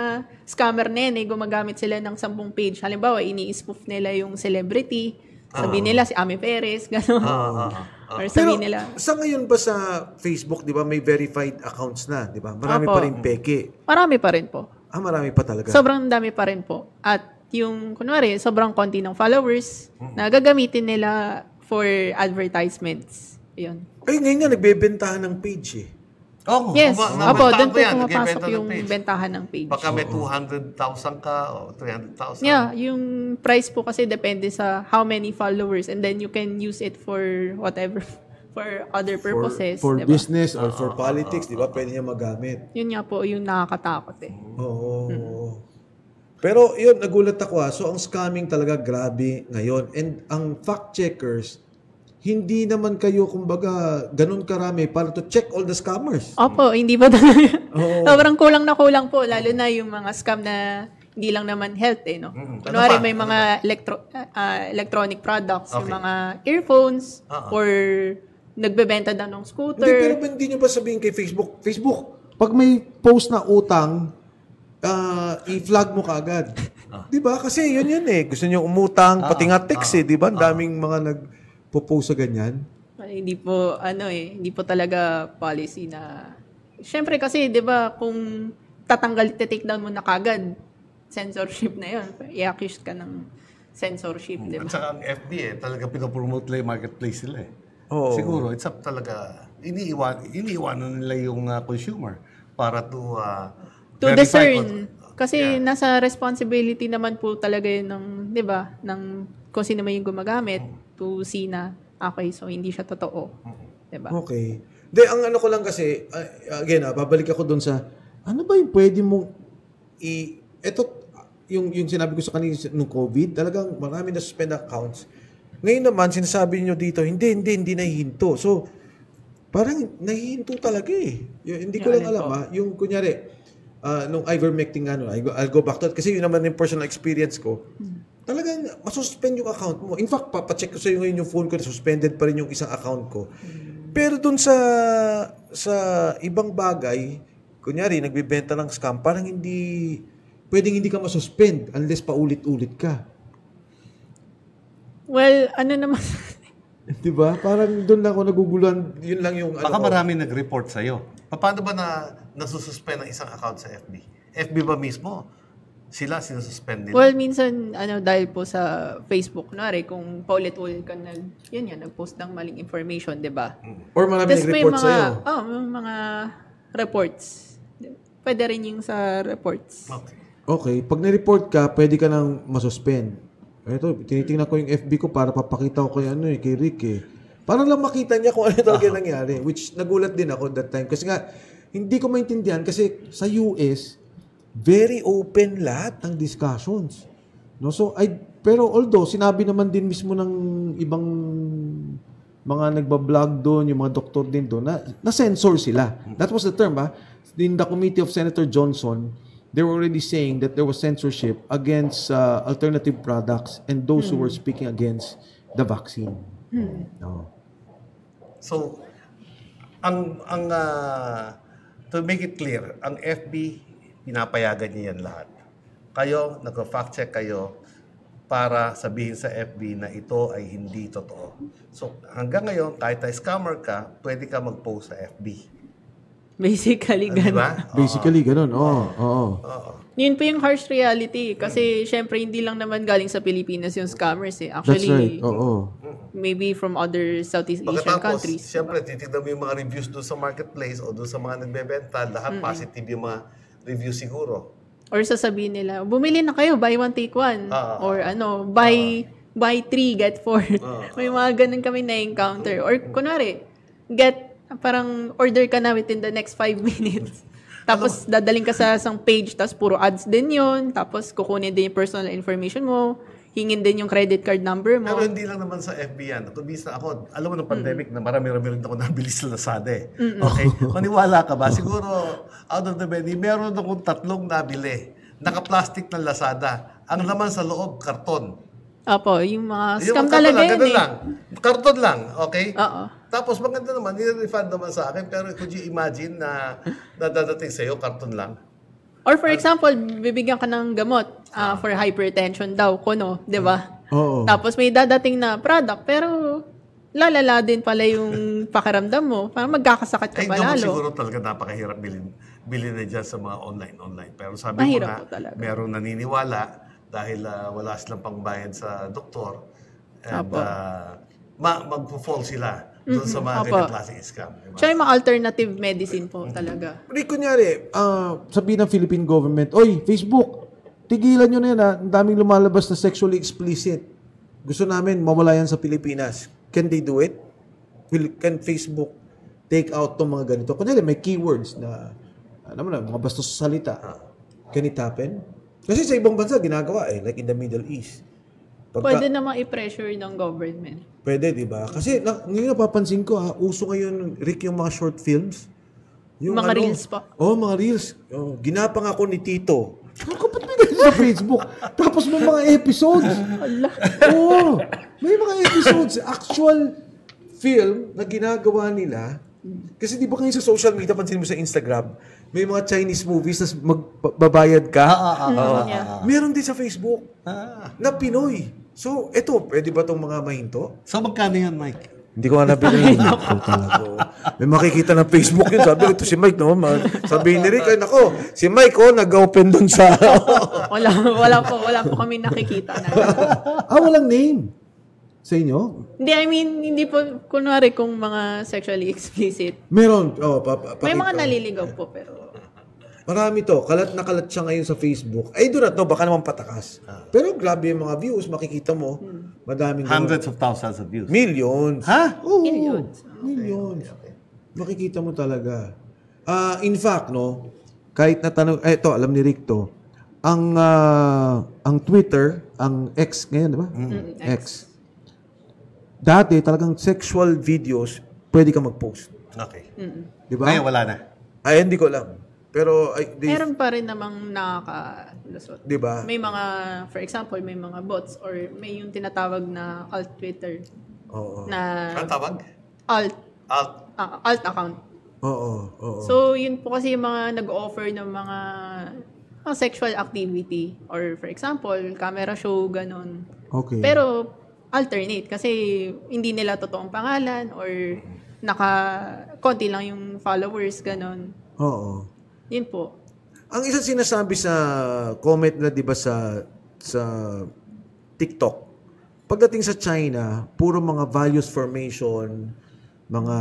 scammer na yun, gumagamit sila ng 10 page. Halimbawa, ini-spoof nila yung celebrity. Sabihin nila si Ami Perez, gano'n. Or sabihin nila... sa ngayon ba sa Facebook, di ba, may verified accounts na, di ba? Marami pa rin peke. Marami pa rin po. Marami pa talaga. Sobrang dami pa rin po. At yung, kunwari, sobrang konti ng followers na gagamitin nila for advertisements. Yun. Ngayon nga, nagbebentahan ng page eh. Yes. Doon po pumapasok yung bentahan ng page. Baka may 200,000 ka o 300,000. Yeah, yung price po kasi depende sa how many followers and then you can use it for whatever, for other purposes. For diba? business or for politics, di ba? Pwede niya magamit. Yun nga po yung nakakatakot eh. Oo. Pero yun, nagulat ako So, ang scamming talaga grabe ngayon. And ang fact-checkers, hindi naman kayo, kumbaga, ganun karami para to check all the scammers. Opo, hindi ba talaga? Sobrang kulang na kulang po, lalo na yung mga scam na hindi lang naman health no? Kunwari may mga electronic products, yung mga earphones, or nagbebenta daw ng scooter. Pero hindi nyo ba sabihin kay Facebook, pag may post na utang, i-flag mo kaagad. Di ba? Kasi yun eh. Gusto nyo umutang, pati nga text Di ba? Daming mga nagpo-post sa ganyan. Hindi po, hindi po talaga policy na... Siyempre kasi, di ba, kung take down mo na kagad, censorship na yun. I-accuse ka ng censorship, di ba? At saka ang FB talaga pinopromote nila yung marketplace nila eh. Siguro, it's up talaga, iniiwanan nila yung consumer para to discern. Kasi nasa responsibility naman po talaga yun ng, di ba, ng kung sino man yung gumagamit to see na, okay, so hindi siya totoo. Di ba? Okay. Ang ano ko lang kasi, again, babalik ako dun sa, ano ba yung pwede mong yung sinabi ko sa kanina nung COVID, talagang marami na suspend accounts. Ngayon naman, sinasabi nyo dito, hindi nahihinto. So, parang nahihinto talaga eh. Hindi ko lang alam yung kunyari, nung ivermectin I'll go back to it kasi yun naman yung personal experience ko. Talagang masuspend yung account mo. In fact, papacheck ko sa iyo ngayon yung phone ko, suspended pa rin yung isang account ko. Pero dun sa ibang bagay, kunyari, nagbibenta ng scam, parang pwedeng hindi ka masuspend unless paulit-ulit ka. Well, ano naman... Diba? Parang doon lang ako naguguluhan. Yun lang yung... Baka marami nag-report sa'yo. Paano ba nasususpend ng isang account sa FB? FB ba mismo? Sila sinususpend nila? Well, minsan, dahil po sa Facebook, kung paulit-ulit ka nag-post ng maling information, di ba? Or marami nag-report sa'yo? Mga reports. Pwede rin yung sa reports. Okay. Pag na-report ka, pwede ka nang masuspend. Ito, tinitingnan ko yung FB ko para papakita ko kay Rick eh. Para lang makita niya kung ano talaga nangyari. Which nagulat din ako that time. Kasi nga, hindi ko maintindihan kasi sa US, very open lahat ng discussions. No? So, pero although, sinabi naman din mismo ng ibang mga nagbablog doon, yung mga doktor din doon, na censor sila. That was the term, In the committee of Senator Johnson, they were already saying that there was censorship against alternative products and those who were speaking against the vaccine. No. So, to make it clear, ang FB, pinapayagan niya yan lahat. Kayo, nag-fact check kayo para sabihin sa FB na ito ay hindi totoo. So, hanggang ngayon, kahit na scammer ka, pwede ka mag-post sa FB. Basically, Di ganun. ba? Basically, ganun. Oo. Yun po yung harsh reality. Kasi, syempre, hindi lang naman galing sa Pilipinas yung scammers eh. That's Actually, right. Oo. maybe from other Southeast Asian Pagkatapos, countries. siyempre, titignan mo yung mga reviews doon sa marketplace o doon sa mga nagbebenta, lahat positive yung mga reviews siguro. Or sasabihin nila, bumili na kayo, buy one, take one. Or buy three, get four. May mga ganun kami na-encounter. Or kunwari, parang order ka na within the next 5 minutes. Tapos dadaling ka sa isang page, tapos puro ads din yun. Tapos kukunin din yung personal information mo. Hingin din yung credit card number mo. Pero hindi lang naman sa FB yan. Kumbisa ako, alam mo ng pandemic na marami-rami rin ako nabili sa Lazada eh. Okay? Maniwala ka ba? Siguro, out of the many, meron akong 3 nabili. Naka-plastic ng Lazada. Ang laman sa loob, karton. Opo, yung mga Yung scam karton talaga lang, yun ganun eh. lang. Karton lang, okay? Oo. Tapos maganda naman, nire-refund naman sa akin. Pero could you imagine na dadating sa'yo, karton lang? Or for example, bibigyan ka ng gamot for hypertension daw, kuno, di ba? Oo. Tapos may dadating na product, pero lalala din pala yung pakiramdam mo. Parang magkakasakit ka Ay, pa naman lalo. siguro talaga napakahirap bilhin na dyan sa mga online. Pero sabi Mahirap mo po talaga. na, merong naniniwala dahil wala silang pangbayad sa doktor. And Apo. magpo-fall sila doon sa mga Apo. ganyan klaseng scam. Diba? Tsaka yung mga alternative medicine po talaga. Hindi, kunyari, sabihin ng Philippine government, oy, Facebook, tigilan nyo na yan, ang daming lumalabas na sexually explicit. Gusto namin mawala yan sa Pilipinas. Can they do it? Can Facebook take out tong mga ganito? Kunyari, may keywords na, ano mo na, mga bastos sa salita. Can it happen? Kasi sa ibang bansa, ginagawa like in the Middle East. Pwede namang i-pressure ng government. Pwede, di ba? Kasi ngayon napapansin ko, uso ngayon, Rick, yung mga short films. Yung Mga reels pa. Mga reels. Ginapang ako ni Tito. Ako, ba't may ganyan sa Facebook? Tapos may mga episodes. Oo. May mga episodes. Actual film na ginagawa nila. Kasi di ba ngayon sa social media, pansin mo sa Instagram, may mga Chinese movies na magbabayad ka. Yeah. Meron din sa Facebook na Pinoy. So, eto, pwede ba itong mga mahinto? So magkano yan, Mike? Hindi ko nga nabili. May makikita ng Facebook yun. Sabi, ito si Mike, no? Sabihin ni Rick, ay nako, si Mike, nag-open dun sa... Wala po kami nakikita na. Walang name. Sa inyo? Hindi, I mean, hindi po, kunwari kung mga sexually explicit. Meron. May mga naliligaw po, pero... Marami to. Kalat na kalat siya ngayon sa Facebook. I do not know, baka naman patakas. Pero grabe yung mga views, makikita mo. Madaming... Hundreds of thousands of views. Millions. Ha? Oo. Millions. Millions. Makikita mo talaga. In fact, no, kahit natanong, ito, alam ni Rick to, ang Twitter, ang X ngayon, di ba? X. Dati, talagang sexual videos, pwede ka mag-post. Okay. Di ba? Ngayon wala na. Ay, hindi ko alam. Pero, Meron pa rin namang nakakalusot. di ba? May mga, for example, may mga bots or may yung tinatawag na alt Twitter Oo. na Ang tawag? alt account. Oo. So, yun po kasi yung mga nag-offer ng mga sexual activity or for example, camera show, ganun. Okay. Pero, alternate kasi hindi nila totoong pangalan or konti lang yung followers, ganun. Oo. Yun po. Ang isa sinasabi sa comment na 'di ba sa TikTok, pagdating sa China, puro mga values formation, mga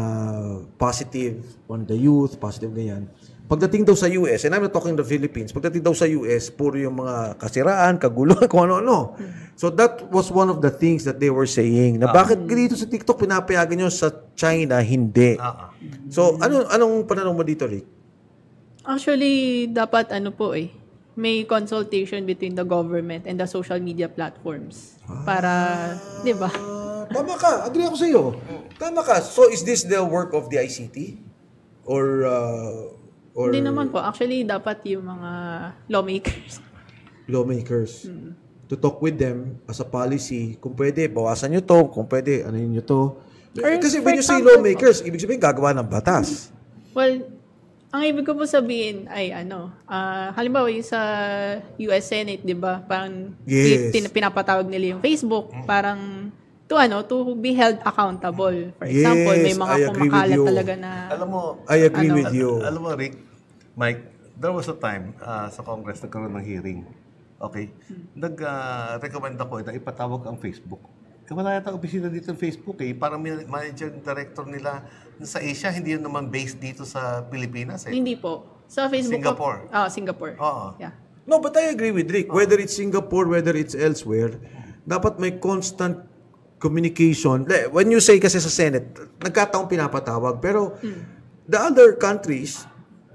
positive on the youth, positive ganyan. Pagdating daw sa US, and I'm not talking the Philippines, pagdating daw sa US, puro yung mga kasiraan, kaguluhan, kung ano-ano. So that was one of the things that they were saying, na bakit dito sa TikTok pinapayagan nyo, sa China, hindi. So, anong pananaw mo dito, Rick? Actually, dapat may consultation between the government and the social media platforms. Para, di ba? Tama ka. Agree ako sa iyo. Tama ka. So, is this the work of the ICT? Or Hindi naman po. Actually, dapat yung mga lawmakers to talk with them as a policy. Kung pwede, bawasan nyo to. Kung pwede, ano nyo to. Kasi when you say lawmakers, ibig sabihin gagawa ng batas. Well, ang ibig ko po sabihin ay halimbawa yung sa US Senate, di ba? Parang Yes. pinapatawag nila yung Facebook. Parang to be held accountable. For Yes, example, may mga I agree with kumakalat you. talaga na Alam mo, I agree with you. Alam mo, Rick, Mike, there was a time sa Congress nagkaroon ng hearing. Okay? Nag-recommend ako na ipatawag ang Facebook. Kaya wala yata opisina dito ng Facebook eh. Parang manager director nila sa Asia, hindi yun naman based dito sa Pilipinas eh. hindi po. Sa Facebook Singapore. Singapore. Oo. Yeah. No, but I agree with Rick. Whether it's Singapore, whether it's elsewhere, dapat may constant communication. When you say kasi sa Senate, nagkataong pinapatawag. Pero the other countries,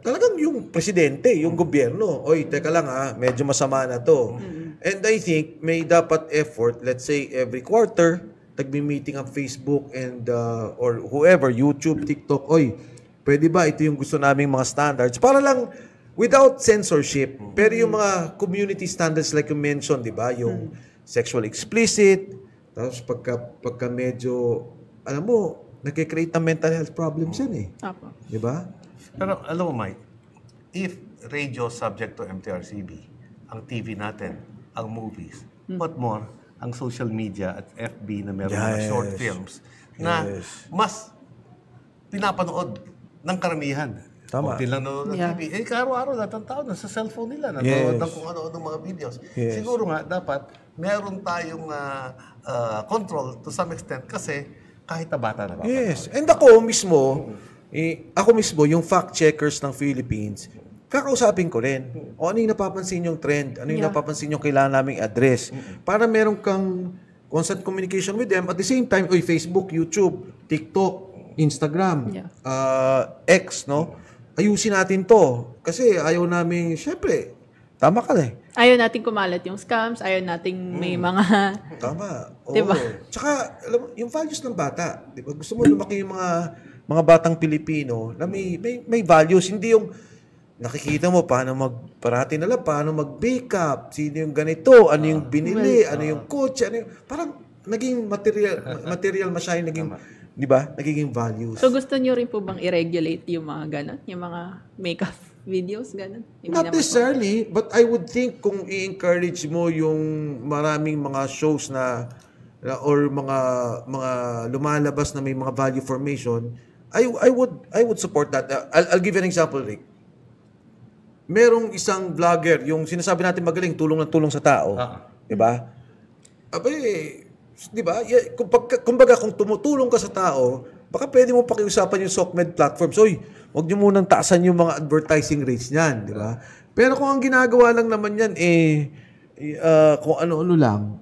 talagang yung presidente, yung gobyerno, oy, teka lang medyo masama na to. And I think may dapat effort, let's say every quarter, nagmi-meeting ang Facebook and or whoever, YouTube, TikTok, oy, pwede ba ito yung gusto naming mga standards? Para lang without censorship. Pero yung mga community standards like you mentioned, di ba? Yung sexual explicit, tapos pagka medyo, alam mo, nagkikreate ng mental health problems yan eh. Apo. Di ba? Pero alam mo, Mike, if radio subject to MTRCB, ang TV natin, ang movies, what more, ang social media at FB na meron mga short films na mas pinapanood ng karamihan. Tama. Kunti lang nanonood ng Yeah. TV. Araw-araw lahat ng tao nasa cellphone nila, nanonood ng kung ano-ano mga videos. Siguro nga, dapat meron tayong control to some extent kasi kahit na bata na bata. Yes. And ako mismo, yung fact checkers ng Philippines, kakausapin ko rin. O ano yung napapansin yung trend? Ano yung napapansin yung kailangan naming address? Para meron kang constant communication with them. At the same time, Facebook, YouTube, TikTok, Instagram, X, no? Ayusin natin to. Kasi ayaw namin, syempre, tama ka eh. Ayaw natin kumalat yung scams, ayaw nating may mga... Tama. Oo. Diba? Tsaka, alam mo, yung values ng bata. Diba? Gusto mo lumaki yung mga batang Pilipino na may values. Hindi yung nakikita mo parati na lang, paano mag-bake up, sino yung ganito, ano yung binili, ano yung kotse, ano yung, parang naging material masyadong naging, di ba, nagiging values. So gusto nyo rin po bang i-regulate yung mga ganon? Yung mga makeup videos, ganon? Hindi Not naman po. necessarily, but I would think kung i-encourage mo yung maraming mga shows na or mga lumalabas na may mga value formation, I would support that. I'll give you an example, Rick. Merong isang vlogger, yung sinasabi natin magaling, tulong ng tulong sa tao. 'Di ba? Abay, 'di ba? Kumbaga kung tumutulong ka sa tao, baka pwede mo pakiusapan yung SOCMED platforms. Oy, wag niyo munang taasan yung mga advertising rates niyan, 'di ba? Pero kung ang ginagawa lang naman yan kung ano-ano lang,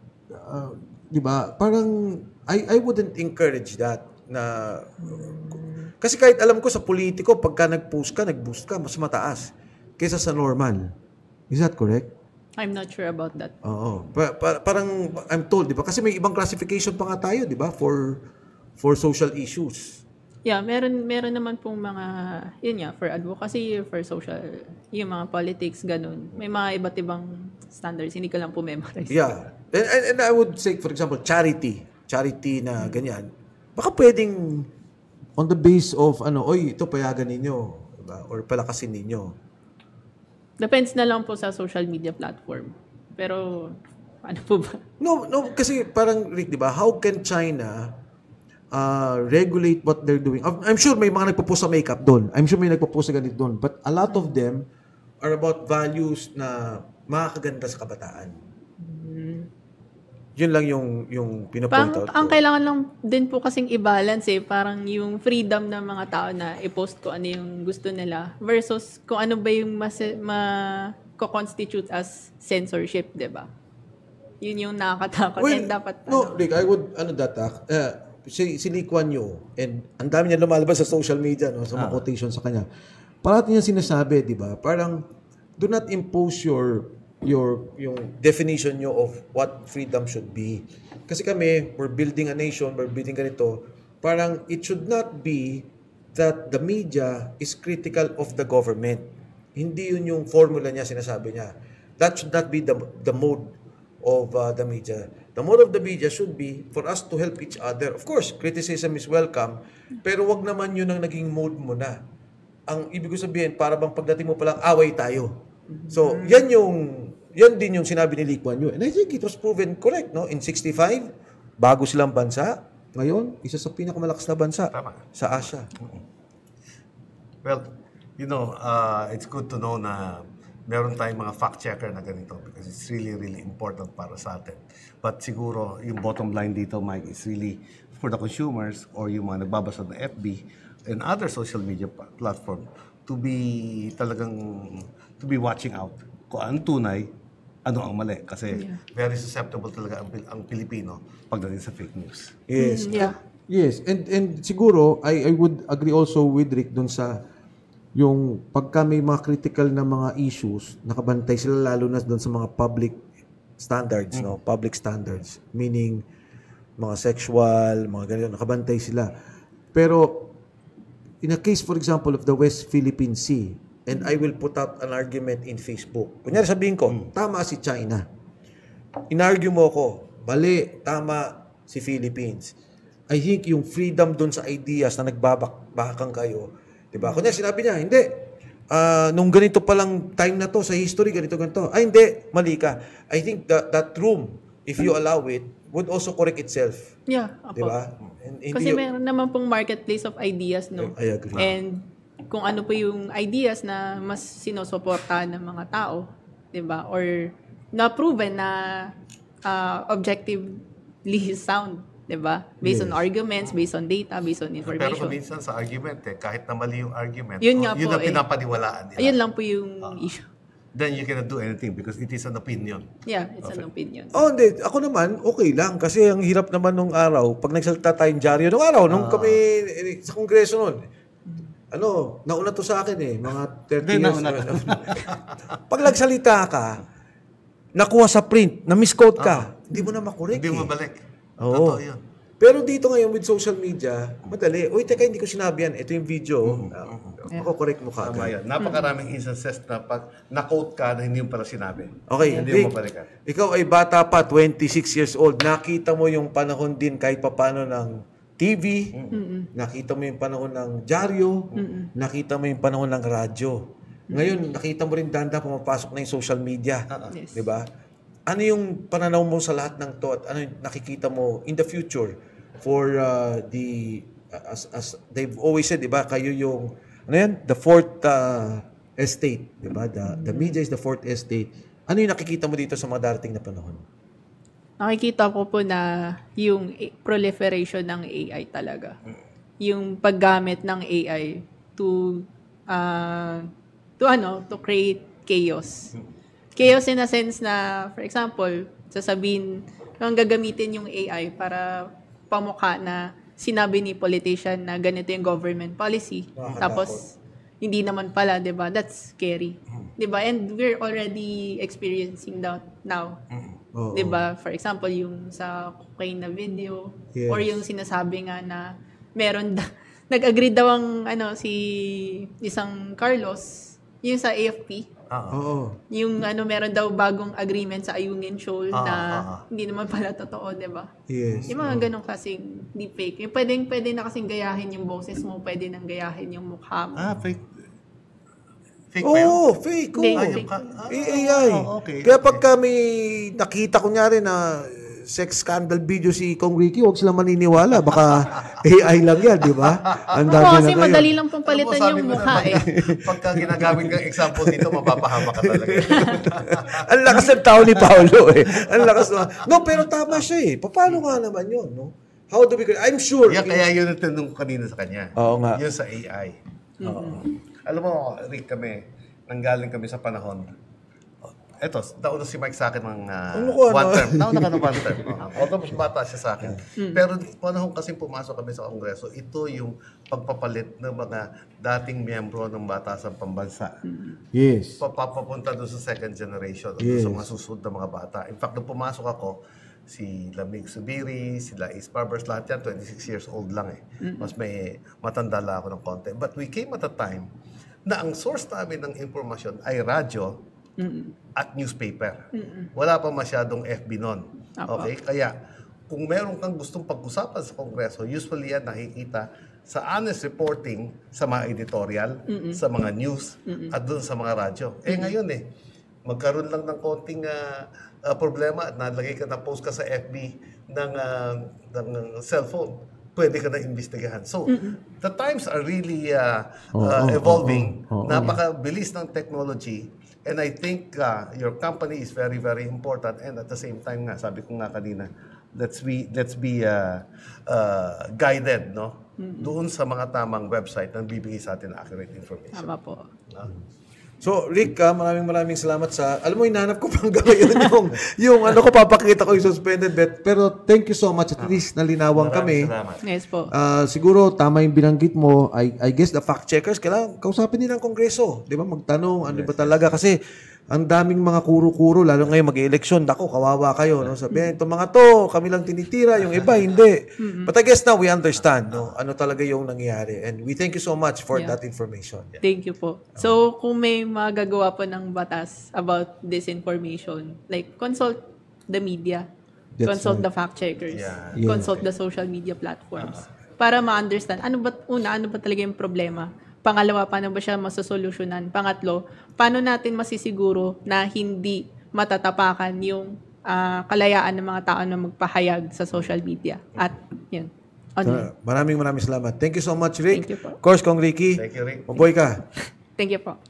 'di ba? Parang I wouldn't encourage that na kasi kahit alam ko sa politiko pagka nag-boost ka, mas mataas kaysa sa normal. Is that correct? I'm not sure about that. Oo. Parang I'm told, 'di ba? Kasi may ibang classification pa nga tayo, 'di ba? For social issues. Yeah, meron naman pong mga, yun nga, for advocacy, for social, yung mga politics, ganun. May mga iba't ibang standards, hindi ko lang po memorize. Yeah. And I would say, for example, charity na ganyan. Baka pwedeng on the base of, oy, ito payagan ninyo, diba? Or palakasin ninyo. Depends na lang po sa social media platform. Pero, ano po ba? No, kasi parang, Rick, diba, how can China regulate what they're doing? I'm sure may mga nagpo-post sa makeup doon. I'm sure may nagpo-post sa ganito doon. But a lot of them are about values na makakaganda sa kabataan. Yun lang yung pinapoint out ko. Ang kailangan lang din po kasing i-balance parang yung freedom ng mga tao na i-post ko ano yung gusto nila versus kung ano ba yung ma-constitute as censorship, di ba? Yun yung nakakatakot. Well, and dapat, Rick, I would, si Lee Kuan Yew, and ang dami niya lumalabas sa social media, no, sa mga quotation sa kanya. Parati niya sinasabi, di ba? Parang, do not impose yung definition nyo of what freedom should be. Kasi kami, we're building a nation, we're building ganito, parang it should not be that the media is critical of the government. Hindi yun yung formula niya, sinasabi niya. That should not be the mode of the media. The mode of the media should be for us to help each other. Of course, criticism is welcome, pero wag naman yun ang naging mode mo na. Ang ibig ko sabihin, para bang pagdating mo palang away tayo. So, yan din yung sinabi ni Lee Kuan Yew. And I think it was proven correct, no? In 65, bago silang bansa, ngayon, isa sa pinakamalakas na bansa sa Asia. Well, it's good to know na meron tayong mga fact-checker na ganito because it's really, really important para sa atin. But siguro, yung bottom line dito, Mike, is really for the consumers or yung mga nagbabasa ng FB and other social media platform to be watching out kung ano tunay, ano ang mali. Kasi very susceptible talaga ang Pilipino pagdating sa fake news. Yes. Yeah. Yes, and siguro I would agree also with Rick dun sa yung pagka may mga critical na mga issues, nakabantay sila lalo na doon sa mga public standards, no? Public standards, meaning mga sexual, mga ganito, nakabantay sila. Pero in a case, for example, of the West Philippine Sea, and I will put out an argument in Facebook. Kunyari sabihin ko, tama si China. Inargue mo ko, bali, tama si Philippines. I think yung freedom doon sa ideas na nagbabakbakan kayo, diba? Kunya sinabi niya, hindi. Nung ganito palang time na to, sa history, ganito. Ay, hindi. Mali ka. I think that room, if you allow it, would also correct itself. Yeah, apo. Diba? Kasi meron naman pong marketplace of ideas, no? I agree. And kung ano po yung ideas na mas sinusuportahan ng mga tao, diba? Or na-proven na objectively sound. Diba? Based on arguments, based on data, based on Pero information. kung minsan sa argument, kahit na mali yung argument, Yun nga yun po, ang pinapaniwalaan nila. Ayun lang po yung issue. Then you cannot do anything because it is an opinion. Yeah, it's an opinion. Oh, hindi. Ako naman, okay lang. Kasi ang hirap naman nung araw, pag nagsalita tayong dyaryo nung araw, nung kami sa kongreso nun, nauna to sa akin mga 30 years. Pag nagsalita ka, nakuha sa print, na-misquote ka, hindi mo na makorek. Hindi mo balik. Oo. Totoo yun. Pero dito ngayon with social media, madali. Uy, teka, hindi ko sinabi yan. Ito yung video. Ako correct mo ka. Tama yan. Napakaraming instances na pag na-quote ka na hindi mo pala sinabi. Okay, Hindi Rick, mo balikan. ikaw ay bata pa, 26 years old. Nakita mo yung panahon din kahit papano ng TV. Nakita mo yung panahon ng dyaryo. Nakita mo yung panahon ng radyo. Ngayon, nakita mo rin danda pumapasok na yung social media. Yes. Diba? Ano yung pananaw mo sa lahat ng to at ano yung nakikita mo in the future for as they've always said, diba, kayo yung the fourth estate, diba? The media is the fourth estate. Ano yung nakikita mo dito sa mga darating na panahon? Nakikita ko po na yung proliferation ng AI talaga. Yung paggamit ng AI to create chaos. Chaos in a sense na, for example, sasabihin, kung gagamitin yung AI para pamukha na sinabi ni politician na ganito yung government policy. Tapos, hindi naman pala, di ba? That's scary. Di ba? And we're already experiencing that now. Di ba? For example, yung sa cocaine na video, or yung sinasabi nga na meron nag-agree daw ang isang Carlos, yung sa AFP. Oo. Yung meron daw bagong agreement sa Ayungin Shoal na hindi naman pala totoo, di ba? Yes. Yung mga ganong kasing deepfake. Yung pwede na kasing gayahin yung boses mo, pwede nang gayahin yung mukha mo. Fake. Fake ba yun? Oo, fake. Hindi, Oo. fake. AI. Okay. Kaya pag kami nakita kunyari na sex scandal video si Kong Ricky, huwag sila maniniwala. Baka AI lang yan, di ba? Ang dami Oo, kasi na kayo. madali lang pong palitan yung mukha eh. Pagka ginagamit kang example dito, mapapahama ka talaga. Ang lakas ng tao ni Paolo eh. Ang lakas na. No, pero tama siya eh. Paano nga naman yun, no? How do we... I'm sure... Kaya yun ang tanong ko kanina sa kanya. Oo nga. Yun sa AI. Alam mo, Rick, nanggaling kami sa panahon. Eto, nauna si Mike sa akin ng one term. Nauna ka ng one term. Although mas bata siya sa akin. Pero panahon kasi pumasok kami sa Kongreso, ito yung pagpapalit ng mga dating miyembro ng Batasan Pambansa. Yes. Papapunta doon sa second generation, doon sa mga susunod na mga bata. In fact, nung pumasok ako, si Lamig Subiri, sila Ace Barbers, lahat yan, 26 years old lang eh. Mas may matanda lang ako ng konti. But we came at a time na ang source namin ng impormasyon ay radyo at newspaper. Wala pa masyadong FB nun. Okay? Kaya, kung meron kang gustong pag-usapan sa Kongreso, usually yan nakikita sa honest reporting sa mga editorial, sa mga news, at doon sa mga radyo. Ngayon magkaroon lang ng konting problema at nalagay ka na post ka sa FB ng cellphone, pwede ka na imbestigahan. So, the times are really evolving. Napakabilis ng technology. And I think your company is very, very important. And at the same time nga, sabi ko nga kanina, let's be guided, no? Doon sa mga tamang website na bibigay sa atin accurate information. Tama po. So, Rick, maraming salamat sa... Alam mo, hinahanap ko pang gawin yung ano ko, papakita ko yung suspended bet. Pero thank you so much. At least nalinawan kami. Salamat. Yes po. Siguro, tama yung binanggit mo. I guess the fact checkers, kailangan kausapin nila ang Kongreso. Di ba? Magtanong, ano ba talaga? Kasi ang daming mga kuro-kuro, lalo ngayon mag-eleksyon. Dako, kawawa kayo. No? Sabihin, itong mga to, kami lang tinitira. Yung iba, hindi. But I guess now we understand no? Ano talaga yung nangyayari. And we thank you so much for that information. Thank you po. So, kung may magagawa po ng batas about disinformation, like consult the media, consult the fact checkers, consult the social media platforms para ma-understand ano ba talaga yung problema. Pangalawa, paano ba siya masosolusyonan? Pangatlo, paano natin masisiguro na hindi matatapakan yung kalayaan ng mga tao na magpahayag sa social media. At yun. Maraming salamat. Thank you so much, Rick. Thank you po. Of course, Kong Ricky. Thank you, Rick. Mabuhay ka. Thank you po.